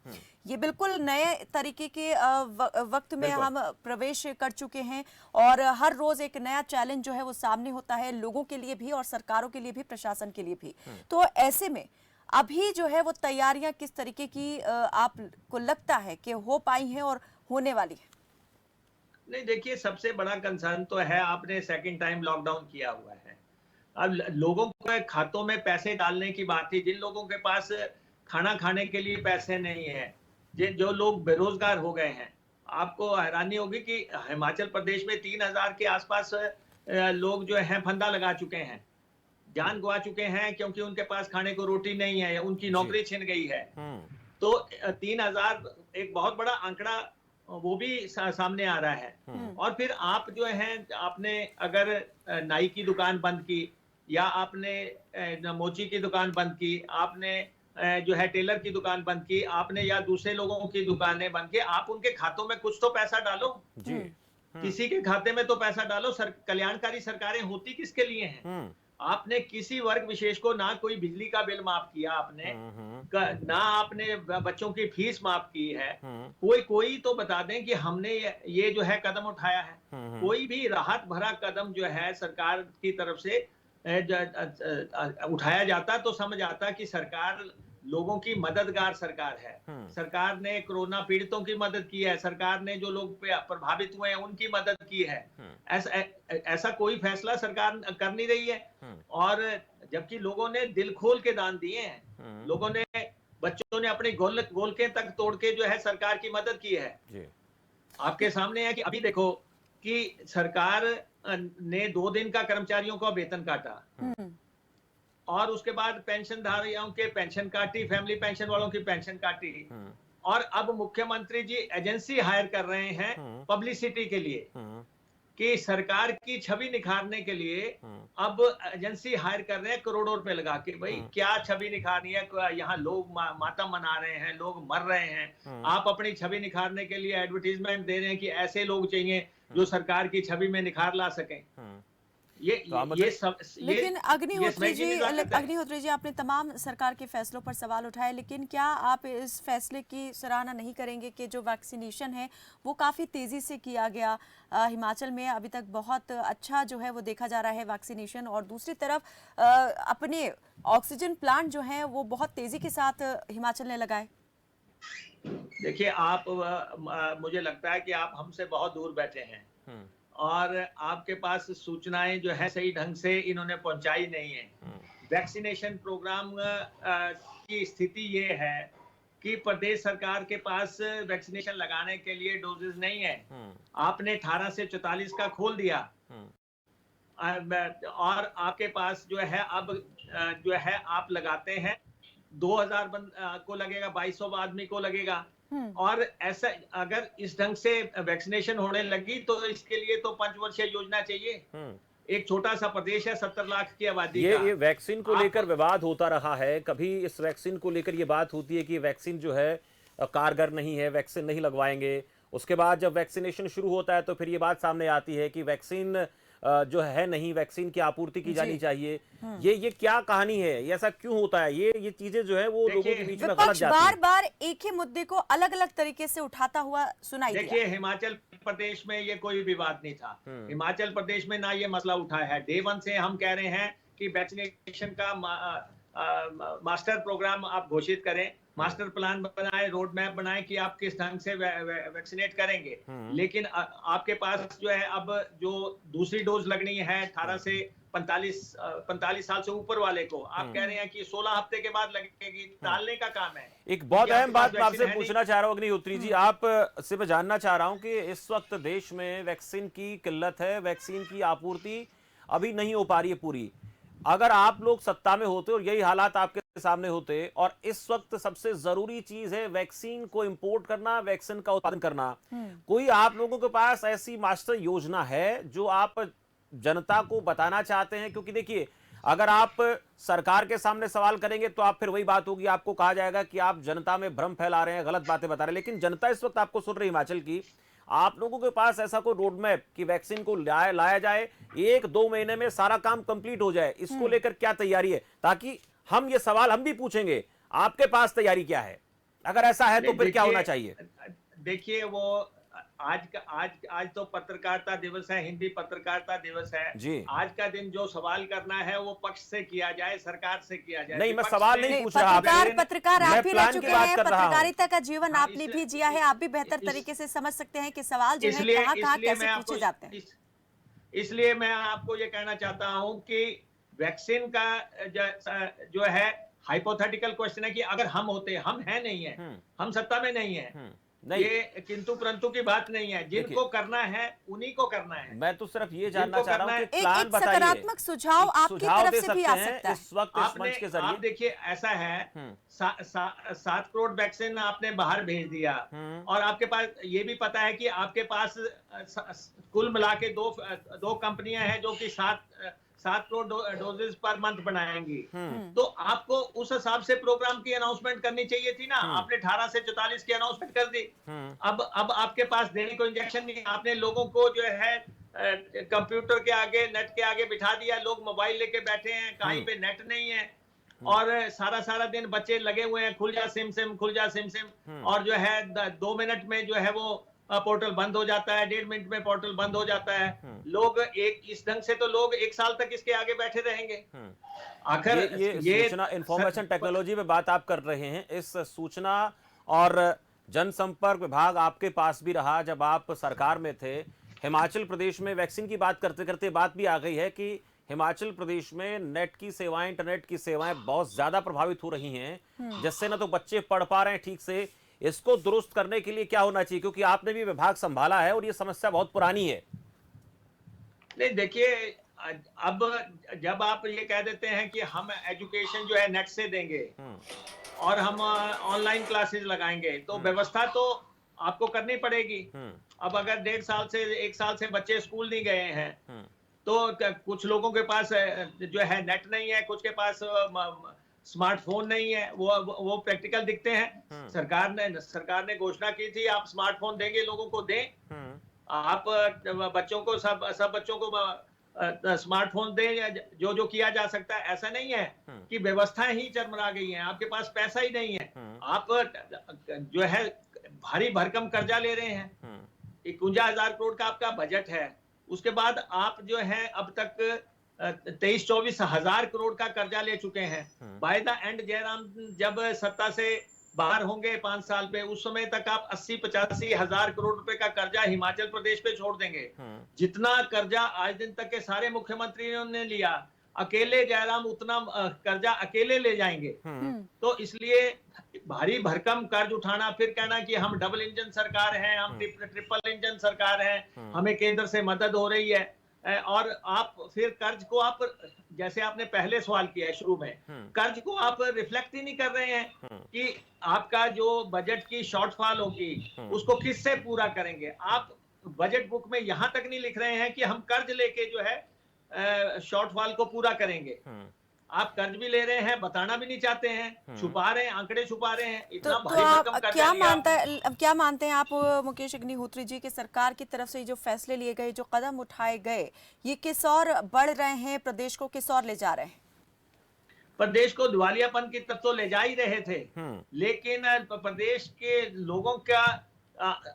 ये बिल्कुल नए तरीके के वक्त में बिल्कुल। हम प्रवेश कर चुके हैं और हर रोज एक नया चैलेंज जो है वो सामने होता है, लोगों के लिए भी और सरकारों के लिए भी, प्रशासन के लिए भी। तो ऐसे में अभी जो है वो तैयारियां किस तरीके की आपको लगता है कि हो पाई हैं और होने वाली है? नहीं, देखिए, सबसे बड़ा कंसर्न तो है, आपने सेकंड टाइम लॉकडाउन किया हुआ है। अब लोगों के खातों में पैसे डालने की बात थी। जिन लोगों के पास खाना खाने के लिए पैसे नहीं है, जो लोग बेरोजगार हो गए हैं, आपको हैरानी होगी कि हिमाचल प्रदेश में 3000 के आसपास लोग जो है फंदा लगा चुके हैं, जान गंवा चुके हैं, क्योंकि उनके पास खाने को रोटी नहीं है, उनकी नौकरी छिन गई है। तो 3000 एक बहुत बड़ा आंकड़ा वो भी सामने आ रहा है। और फिर आप जो है, आपने अगर नाई की दुकान बंद की, या आपने मोची की दुकान बंद की, आपने जो है टेलर की दुकान बंद की, आपने या दूसरे लोगों की दुकानें बंद की, आप उनके खातों में कुछ तो पैसा डालो जी। किसी के खाते में तो पैसा डालो। कल्याणकारी सरकारें होती किसके लिए हैं? आपने किसी वर्ग विशेष को ना कोई बिजली का बिल माफ किया आपने, ना आपने बच्चों की फीस माफ की है। कोई तो बता दें कि हमने ये जो है कदम उठाया है। कोई भी राहत भरा कदम जो है सरकार की तरफ से उठाया जाता तो समझ आता कि सरकार लोगों की मददगार सरकार है। सरकार ने कोरोना पीड़ितों की मदद की है, सरकार ने जो लोग प्रभावित हुए हैं उनकी मदद की है। ऐसा कोई फैसला सरकार कर नहीं रही है। और जबकि लोगों ने दिल खोल के दान दिए हैं, लोगों ने, बच्चों ने अपनी गोलकें तक तोड़ के जो है सरकार की मदद की है। आपके सामने है कि अभी देखो कि सरकार ने 2 दिन का कर्मचारियों का वेतन काटा, और उसके बाद पेंशनधारियों के पेंशन काटी, फैमिली पेंशन वालों की पेंशन काटी। और अब मुख्यमंत्री जी एजेंसी हायर कर रहे हैं पब्लिसिटी के लिए, कि सरकार की छवि निखारने के लिए अब एजेंसी हायर कर रहे हैं करोड़ों रुपए लगा के। भाई, क्या छवि निखारनी है? यहाँ लोग मातम मना रहे हैं, लोग मर रहे हैं। आप अपनी छवि निखारने के लिए एडवर्टीजमेंट दे रहे हैं कि ऐसे लोग चाहिए जो सरकार की छवि में निखार ला सकें। लेकिन अग्निहोत्री जी, आपने तमाम सरकार के फैसलों पर सवाल उठाए, लेकिन क्या आप इस फैसले की सराहना नहीं करेंगे कि जो वैक्सीनेशन है वो काफ़ी तेज़ी से किया गया? हिमाचल में अभी तक बहुत अच्छा जो है वो देखा जा रहा है वैक्सीनेशन, और दूसरी तरफ अपने ऑक्सीजन प्लांट जो हैं वो बहुत तेज़ी के साथ हिमाचल ने लगाए। देखिए, मुझे लगता है कि आप हमसे बहुत दूर बैठे हैं और आपके पास सूचनाएं जो है सही ढंग से इन्होंने पहुंचाई नहीं है। वैक्सीनेशन प्रोग्राम की स्थिति ये है कि प्रदेश सरकार के पास वैक्सीनेशन लगाने के लिए डोजेस नहीं है। आपने 18 से 44 का खोल दिया, और आपके पास जो है अब जो है आप लगाते हैं 2000 को लगेगा, 2200 आदमी को लगेगा। और ऐसा अगर इस ढंग से वैक्सीनेशन होने लगी तो इसके लिए तो 5 वर्षीय योजना चाहिए। एक छोटा सा प्रदेश है 70 लाख की आबादी का। ये वैक्सीन को लेकर विवाद होता रहा है। कभी इस वैक्सीन को लेकर ये बात होती है कि वैक्सीन जो है कारगर नहीं है, वैक्सीन नहीं लगवाएंगे। उसके बाद जब वैक्सीनेशन शुरू होता है तो फिर ये बात सामने आती है कि वैक्सीन जो है नहीं, वैक्सीन की आपूर्ति की जानी चाहिए। ये क्या कहानी है? ये ऐसा क्यों होता है? ये चीजें जो है वो लोगों के बीच में गलत जाती हैं। बार-बार एक ही मुद्दे को अलग-अलग तरीके से उठाता हुआ सुनाई दिया। देखिए, हिमाचल प्रदेश में ये कोई विवाद नहीं था। हिमाचल प्रदेश में ना ये मसला उठा है। डे 1 से हम कह रहे हैं कि वैक्सीनेशन का मास्टर प्रोग्राम आप घोषित करें, मास्टर प्लान बनाए, रोड मैप बनाए कि आप किस ढंग से वैक्सीनेट करेंगे। लेकिन आपके पास जो है अब जो दूसरी डोज लगनी है 18 से 45 साल से ऊपर वाले को, आप कह रहे हैं कि 16 हफ्ते के बाद लगेगी। टालने का काम है। एक बहुत अहम बात मैं आपसे पूछना चाह रहा हूँ अग्निहोत्री जी, आप से मैं जानना चाह रहा हूँ कि इस वक्त देश में वैक्सीन की किल्लत है, वैक्सीन की आपूर्ति अभी नहीं हो पा रही है पूरी। अगर आप लोग सत्ता में होते और यही हालात आपके सामने होते, और इस वक्त सबसे जरूरी चीज है वैक्सीन को इंपोर्ट करना, वैक्सीन का उत्पादन करना, कोई आप लोगों के पास ऐसी मास्टर योजना है जो आप जनता को बताना चाहते हैं? क्योंकि देखिए, अगर आप सरकार के सामने सवाल करेंगे तो आप फिर वही बात होगी, आपको कहा जाएगा कि आप जनता में भ्रम फैला रहे हैं, गलत बातें बता रहे हैं। लेकिन जनता इस वक्त आपको सुन रही हिमाचल की, आप लोगों के पास ऐसा कोई रोड मैप कि वैक्सीन को लाया जाए 1-2 महीने में सारा काम कंप्लीट हो जाए, इसको लेकर क्या तैयारी है, ताकि हम ये सवाल हम भी पूछेंगे आपके पास तैयारी क्या है, अगर ऐसा है तो फिर क्या होना चाहिए? देखिए, वो आज तो पत्रकारिता दिवस है, हिंदी पत्रकारिता दिवस है जी। आज का दिन जो सवाल करना है वो पक्ष से किया जाए, सरकार से किया जाए। नहीं, मैं विपक्ष सवाल से- नहीं पूछ रहा पत्रकार मैं आप भी रह प्लान की चुके बात हैं, कर रहा हूं। पत्रकारिता का जीवन हाँ, आपने भी जिया है, आप भी बेहतर तरीके से समझ सकते हैं कि सवाल जो है इसलिए कहाँ कहाँ इसलिए कैसे मैं पूछे जाते हैं। इसलिए मैं आपको ये कहना चाहता हूं कि वैक्सीन का जो है हाइपोथेटिकल क्वेश्चन है कि अगर हम होते, हम है नहीं है, हम सत्ता में नहीं है, नहीं, ये किंतु परंतु की बात नहीं है। जिनको करना है उन्हीं को करना है। मैं तो सिर्फ ये जानना जिनको चाह रहा हूं करना कि एक प्लान एक बताइए, सकारात्मक सुझाव आपकी सुझाव तरफ दे से भी सकते आ हैं सकता है। इस वक्त इस मंच के आप जरिए। देखिए, ऐसा है 7 करोड़ वैक्सीन आपने बाहर भेज दिया और आपके पास ये भी पता है कि आपके पास कुल मिला के दो कंपनियां हैं जो कि 7 करोड़ डोजेस पर मंथ बनाएंगी। तो आपको उस हिसाब से प्रोग्राम की अनाउंसमेंट करनी चाहिए थी ना। आपने 18 से 44 की अनाउंसमेंट कर दी। अब आपके पास देने को इंजेक्शन नहीं है। आपने लोगों को जो है कंप्यूटर के आगे, नेट के आगे बिठा दिया। लोग मोबाइल लेके बैठे हैं, कहीं पे नेट नहीं है और सारा दिन बच्चे लगे हुए हैं, खुल जा सिम सिम, खुल जा सिम सिम, और जो है 2 मिनट में जो है वो पोर्टल बंद हो जाता है, 1.5 मिनट में पोर्टल बंद हो जाता है। लोग इस ढंग से तो लोग 1 साल तक इसके आगे बैठे रहेंगे। आखिर ये सूचना इंफॉर्मेशन टेक्नोलॉजी में बात आप कर रहे हैं। इस सूचना और जनसंपर्क विभाग आपके पास भी रहा जब आप सरकार में थे। हिमाचल प्रदेश में वैक्सीन की बात करते करते बात भी आ गई है कि हिमाचल प्रदेश में नेट की सेवाएं, इंटरनेट की सेवाएं बहुत ज्यादा प्रभावित हो रही हैं, जिससे ना तो बच्चे पढ़ पा रहे हैं ठीक से। इसको दुरुस्त करने के लिए क्या होना चाहिए, क्योंकि आपने भी विभाग संभाला है और ये समस्या बहुत पुरानी है। नहीं, देखिए, अब जब आप ये कह देते हैं कि हम एजुकेशन जो है नेट से देंगे और हम ऑनलाइन क्लासेस लगाएंगे, तो व्यवस्था तो आपको करनी पड़ेगी। अब अगर 1.5 साल से 1 साल से बच्चे स्कूल नहीं गए हैं, तो कुछ लोगों के पास जो है नेट नहीं है, कुछ के पास स्मार्टफोन नहीं है, वो प्रैक्टिकल दिखते हैं। सरकार ने घोषणा की थी आप स्मार्टफोन देंगे, लोगों को दें। आप बच्चों को सब बच्चों को स्मार्टफोन दें, जो किया जा सकता है। ऐसा नहीं है कि व्यवस्थाएं ही चरमरा गई हैं, आपके पास पैसा ही नहीं है। आप जो है भारी भरकम कर्जा ले रहे हैं। 51,000 करोड़ का आपका बजट है, उसके बाद आप जो है अब तक 23-24 हजार करोड़ का कर्जा ले चुके हैं। बाय द एंड जयराम जब सत्ता से बाहर होंगे 5 साल पे, उस समय तक आप 80-85 हजार करोड़ रुपए का कर्जा हिमाचल प्रदेश पे छोड़ देंगे। जितना कर्जा आज दिन तक के सारे मुख्यमंत्रियों ने लिया, अकेले जयराम उतना कर्जा अकेले ले जाएंगे। तो इसलिए भारी भरकम कर्ज उठाना, फिर कहना कि हम डबल इंजन सरकार हैं, हम ट्रिपल इंजन सरकार हैं, हमें केंद्र से मदद हो रही है, और आप फिर कर्ज को आप, जैसे आपने पहले सवाल किया है शुरू में, कर्ज को आप रिफ्लेक्ट ही नहीं कर रहे हैं कि आपका जो बजट की शॉर्टफॉल होगी उसको किससे पूरा करेंगे। आप बजट बुक में यहां तक नहीं लिख रहे हैं कि हम कर्ज लेके जो है शॉर्टफॉल को पूरा करेंगे। आप कर्ज भी ले रहे हैं, बताना भी नहीं चाहते हैं, छुपा रहे हैं, आंकड़े छुपा रहे हैं। इतना भारी भरकम कर्जा लिया। क्या मानते हैं आप मुकेश अग्निहोत्री जी की सरकार की तरफ से जो फैसले लिए गए, जो कदम उठाए गए, ये किस और बढ़ रहे हैं, प्रदेश को किस और ले जा रहे हैं? प्रदेश को दिवालियापन की तरफ तो ले जा ही रहे थे, लेकिन प्रदेश के लोगों का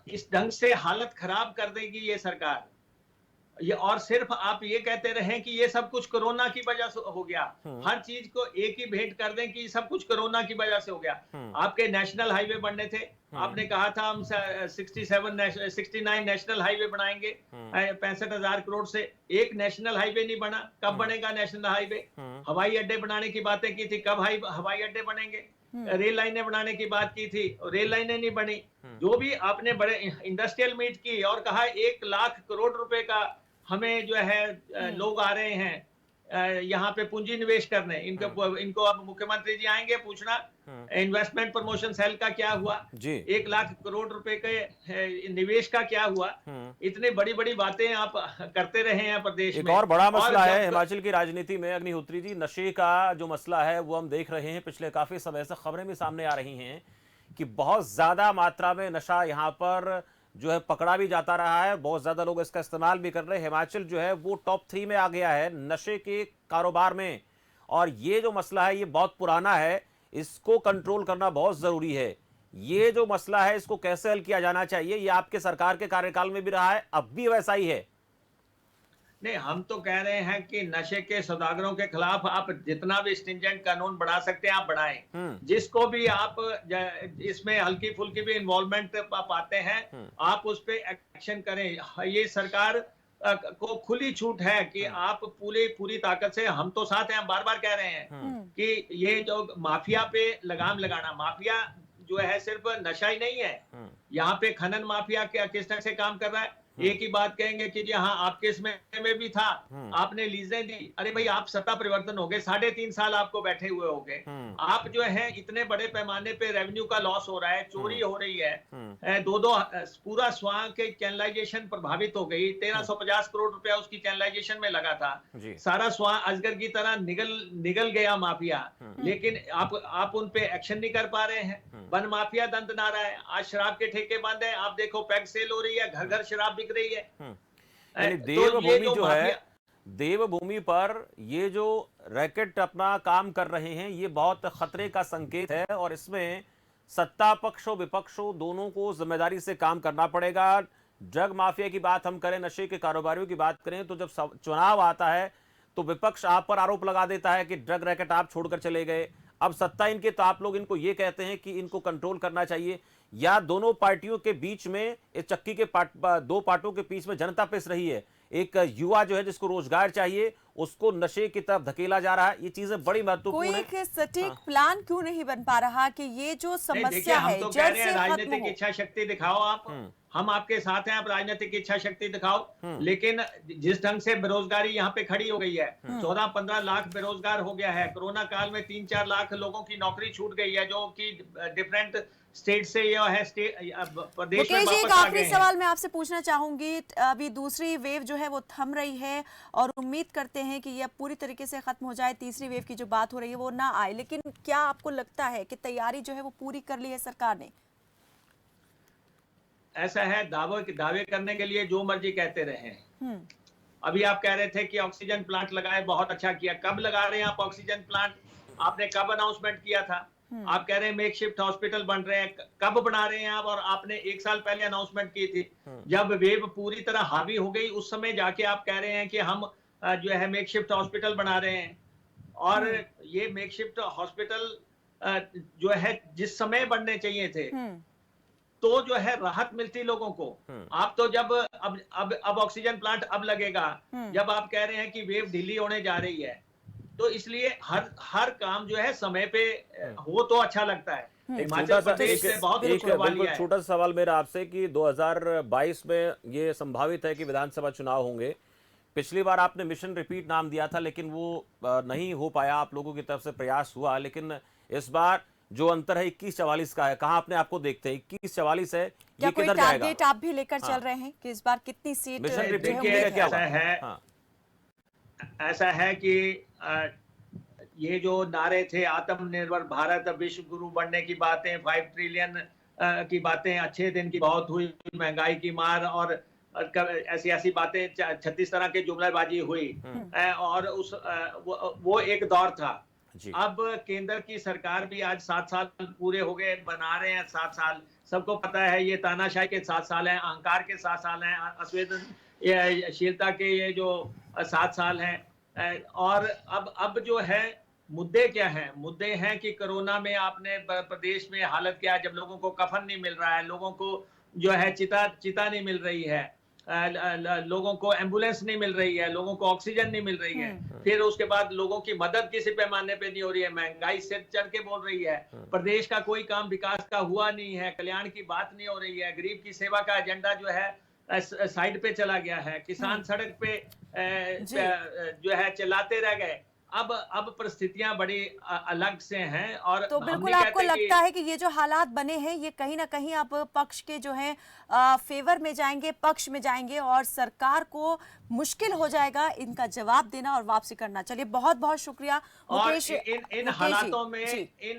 इस ढंग से हालत खराब कर देगी ये सरकार। ये और सिर्फ आप ये कहते रहें कि ये सब कुछ कोरोना की वजह से हो गया, हर चीज को एक ही भेंट कर दें कि सब कुछ कोरोना की वजह से हो गया। आपके नेशनल हाईवे बनने थे, आपने कहा था हम 69 नेशनल हाईवे बनाएंगे 65,000 करोड़ से। एक नेशनल हाईवे नहीं बना। कब बनेगा नेशनल हाईवे? हवाई अड्डे बनाने की बातें की थी, कब हवाई अड्डे बनेंगे? रेल लाइनें बनाने की बात की थी, रेल लाइनें नहीं बनी। जो भी आपने बड़े इंडस्ट्रियल मीट की और कहा 1 लाख करोड़ रुपए का हमें जो है लोग आ रहे हैं यहाँ पे पूंजी निवेश करने। इनको अब मुख्यमंत्री जी आएंगे पूछना इन्वेस्टमेंट प्रमोशन सेल का क्या हुआ जी, 1 लाख करोड़ रुपए के निवेश का क्या हुआ। इतनी बड़ी बड़ी बातें आप करते रहे हैं प्रदेश में। एक और बड़ा मसला है हिमाचल की राजनीति में अग्निहोत्री जी, नशे का जो मसला है वो हम देख रहे हैं। पिछले काफी समय से खबरें भी सामने आ रही हैं कि बहुत ज्यादा मात्रा में नशा यहाँ पर जो है पकड़ा भी जाता रहा है, बहुत ज्यादा लोग इसका इस्तेमाल भी कर रहे हैं। हिमाचल जो है वो टॉप 3 में आ गया है नशे के कारोबार में। और ये जो मसला है ये बहुत पुराना है, इसको कंट्रोल करना बहुत जरूरी है। ये जो मसला है इसको कैसे हल किया जाना चाहिए, ये आपके सरकार के कार्यकाल में भी रहा है, अब भी वैसा ही है। नहीं, हम तो कह रहे हैं कि नशे के सौदागरों के खिलाफ आप जितना भी स्ट्रिंजेंट कानून बढ़ा सकते हैं आप बढ़ाएं। जिसको भी आप इसमें हल्की फुल्की भी इन्वॉल्वमेंट पाते हैं आप उस पे एक्शन करें। ये सरकार को खुली छूट है कि आप पूरी ताकत से, हम तो साथ हैं, हम बार बार कह रहे हैं कि ये जो माफिया पे लगाम लगाना, माफिया जो है सिर्फ नशा ही नहीं है, यहाँ पे खनन माफिया किस तरह से काम कर रहा है। एक ही बात कहेंगे कि जी हाँ आपके इसमें में भी था, आपने लीजें दी। अरे भाई आप सत्ता परिवर्तन हो गए, 3.5 साल आपको बैठे हुए हो गए, आप जो है इतने बड़े पैमाने पे रेवेन्यू का लॉस हो रहा है, चोरी हो रही है, दो पूरा स्वां के चैनलाइजेशन प्रभावित हो गई, 1350 करोड़ रुपया उसकी चैनलाइजेशन में लगा था। सारा स्वां अजगर की तरह निगल गया माफिया, लेकिन आप उन पे एक्शन नहीं कर पा रहे हैं। वन माफिया दंत नारा है, आज शराब के ठेके बंद है, आप देखो पैग सेल हो रही है, घर घर शराब बिक रही है। यानी देवभूमि जो है, देवभूमि पर ये जो रैकेट अपना काम कर रहे हैं ये बहुत खतरे का संकेत है, और इसमें सत्ता पक्ष और विपक्ष दोनों को जिम्मेदारी से काम करना पड़ेगा। ड्रग माफिया की बात हम करें, नशे के कारोबारियों की बात करें, तो जब चुनाव आता है तो विपक्ष आप पर आरोप लगा देता है कि ड्रग रैकेट आप छोड़कर चले गए। अब सत्ता इनके, तो आप लोग इनको ये कहते हैं कि इनको कंट्रोल करना चाहिए, या दोनों पार्टियों के बीच में, इस चक्की के दो पार्टों के बीच में जनता पिस रही है। एक युवा जो है जिसको रोजगार चाहिए उसको नशे की तरफ धकेला जा रहा है। ये चीजें बड़ी महत्वपूर्ण है। कोई एक सटीक प्लान क्यों नहीं बन पा रहा कि ये जो समस्या है तो जड़ से खत्म राजनीतिक हो? इच्छा शक्ति दिखाओ आप, हम आपके साथ हैं, आप राजनीतिक इच्छा शक्ति दिखाओ। लेकिन जिस ढंग से बेरोजगारी यहाँ पे खड़ी हो गई है, 14-15 लाख बेरोजगार हो गया है। कोरोना काल में 3-4 लाख लोगों की नौकरी छूट गई है, जो कि डिफरेंट स्टेट से यह है प्रदेश में वापस एक आ आखिरी गए हैं। सवाल मैं आपसे पूछना चाहूंगी, अभी दूसरी वेव जो है वो थम रही है और उम्मीद करते हैं कि ये पूरी तरीके से खत्म हो जाए, तीसरी वेव की जो बात हो रही है वो ना आए, लेकिन क्या आपको लगता है कि तैयारी जो है वो पूरी कर ली है सरकार ने? ऐसा है, दावे करने के लिए जो मर्जी कहते रहे। अभी आप कह रहे थे कि ऑक्सीजन प्लांट लगाए, बहुत अच्छा किया। कब लगा रहे हैं आप ऑक्सीजन प्लांट? आपने कब अनाउंसमेंट किया था? आप कह रहे हैं मेकशिफ्ट हॉस्पिटल बन रहे हैं, कब बना रहे हैं आप? और आपने 1 साल पहले अनाउंसमेंट की थी, जब वेव पूरी तरह हावी हो गई उस समय जाके आप कह रहे हैं कि हम जो है मेकशिफ्ट हॉस्पिटल बना रहे हैं। और ये मेकशिफ्ट हॉस्पिटल जो है जिस समय बनने चाहिए थे, तो जो है राहत मिलती लोगों को। आप तो जब अब ऑक्सीजन प्लांट अब लगेगा जब आप कह रहे हैं कि वेव ढीली होने जा रही है, तो इसलिए हर काम जो है समय पे हो तो अच्छा लगता है। हिमाचल प्रदेश में बहुत कुछ करवा लिया है। छोटा सा सवाल मेरा आपसे कि 2022 में ये संभावित है कि विधानसभा चुनाव होंगे। पिछली बार आपने मिशन रिपीट नाम दिया था, लेकिन वो नहीं हो पाया, आप लोगों की तरफ से प्रयास हुआ। लेकिन इस बार जो अंतर है 21-44 का है, कहाँ अपने आपको देखते हैं? 21-44 है, क्या ये कोई किधर जाएगा? टारगेट आप भी लेकर चल रहे हैं कि इस बार कितनी सीट मिशन रिपीट जो है किया उम्मीद क्या है? हुआ? ऐसा है कि ये जो नारे थे, आत्मनिर्भर भारत, विश्व गुरु बनने की बातें, 5 ट्रिलियन की बातें, अच्छे दिन की बहुत हुई, महंगाई की मार, और ऐसी बातें, 36 तरह के जुमलेबाजी हुई। और वो एक दौर था। अब केंद्र की सरकार भी आज 7 साल पूरे हो गए, बना रहे हैं 7 साल। सबको पता है ये तानाशाही के 7 साल हैं, अहंकार के 7 साल हैं, असंवेदनशीलता के ये जो 7 साल हैं। और अब जो है मुद्दे क्या हैं? मुद्दे हैं कि कोरोना में आपने प्रदेश में हालत क्या है, जब लोगों को कफन नहीं मिल रहा है, लोगों को जो है चिता नहीं मिल रही है, लोगों को एम्बुलेंस नहीं मिल रही है, लोगों को ऑक्सीजन नहीं मिल रही है। फिर उसके बाद लोगों की मदद किसी पैमाने पे नहीं हो रही है, महंगाई सिर चढ़ के बोल रही है, प्रदेश का कोई काम विकास का हुआ नहीं है, कल्याण की बात नहीं हो रही है, गरीब की सेवा का एजेंडा जो है साइड पे चला गया है, किसान सड़क पे जो है चलाते रह गए। अब परिस्थितियां बड़ी अलग से हैं। और तो बिल्कुल आपको लगता है कि ये जो हालात बने हैं ये कहीं ना कहीं आप पक्ष के जो है फेवर में जाएंगे, पक्ष में जाएंगे, और सरकार को मुश्किल हो जाएगा इनका जवाब देना और वापसी करना। चलिए बहुत बहुत शुक्रिया मुकेश। इन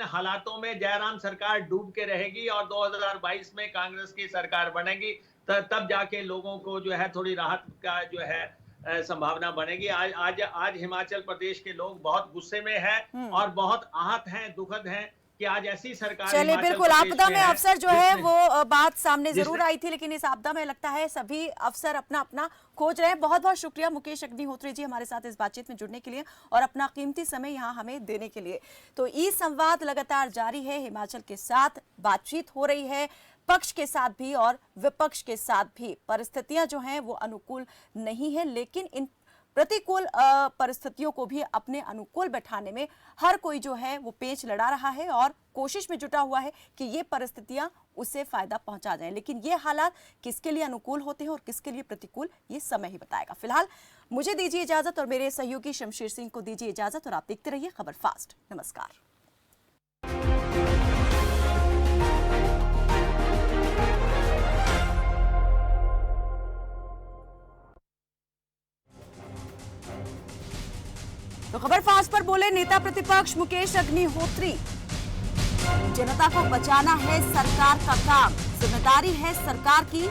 हालातों में जयराम सरकार डूब के रहेगी और 2022 में कांग्रेस की सरकार बनेगी। तब जाके लोगों को जो है थोड़ी राहत का जो है संभावना बनेगी। आज हिमाचल प्रदेश के लोग बहुत गुस्से में हैं और बहुत आहत हैं, दुखद हैं कि आज ऐसी सरकार चलिए, हिमाचल बिल्कुल प्रदेश आपदा में है अफसर जो है जिसने- वो बात सामने जरूर जिसने- आई थी, लेकिन इस आपदा में लगता है सभी अफसर अपना अपना खोज रहे हैं। बहुत बहुत शुक्रिया मुकेश अग्निहोत्री जी हमारे साथ इस बातचीत में जुड़ने के लिए और अपना कीमती समय यहाँ हमें देने के लिए। तो ई संवाद लगातार जारी है, हिमाचल के साथ बातचीत हो रही है, पक्ष के साथ भी और विपक्ष के साथ भी। परिस्थितियां जो हैं वो अनुकूल नहीं है, लेकिन इन प्रतिकूल परिस्थितियों को भी अपने अनुकूल बैठाने में हर कोई जो है वो पेच लड़ा रहा है और कोशिश में जुटा हुआ है कि ये परिस्थितियां उसे फायदा पहुंचा जाएं। लेकिन ये हालात किसके लिए अनुकूल होते हैं और किसके लिए प्रतिकूल, ये समय ही बताएगा। फिलहाल मुझे दीजिए इजाजत और मेरे सहयोगी शमशेर सिंह को दीजिए इजाजत और आप देखते रहिए खबर फास्ट। नमस्कार। तो खबर फास्ट पर बोले नेता प्रतिपक्ष मुकेश अग्निहोत्री, जनता को बचाना है सरकार का काम, जिम्मेदारी है सरकार की।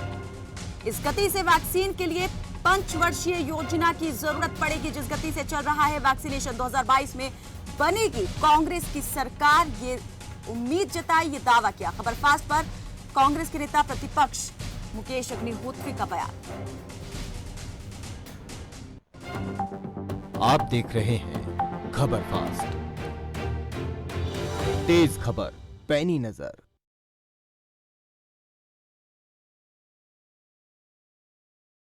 इस गति से वैक्सीन के लिए पंचवर्षीय योजना की जरूरत पड़ेगी। जिस गति से चल रहा है वैक्सीनेशन, 2022 में बनेगी कांग्रेस की सरकार, ये उम्मीद जताई, ये दावा किया। खबर फास्ट पर कांग्रेस के नेता प्रतिपक्ष मुकेश अग्निहोत्री का बयान। आप देख रहे हैं खबर फास्ट, तेज खबर, पैनी नजर।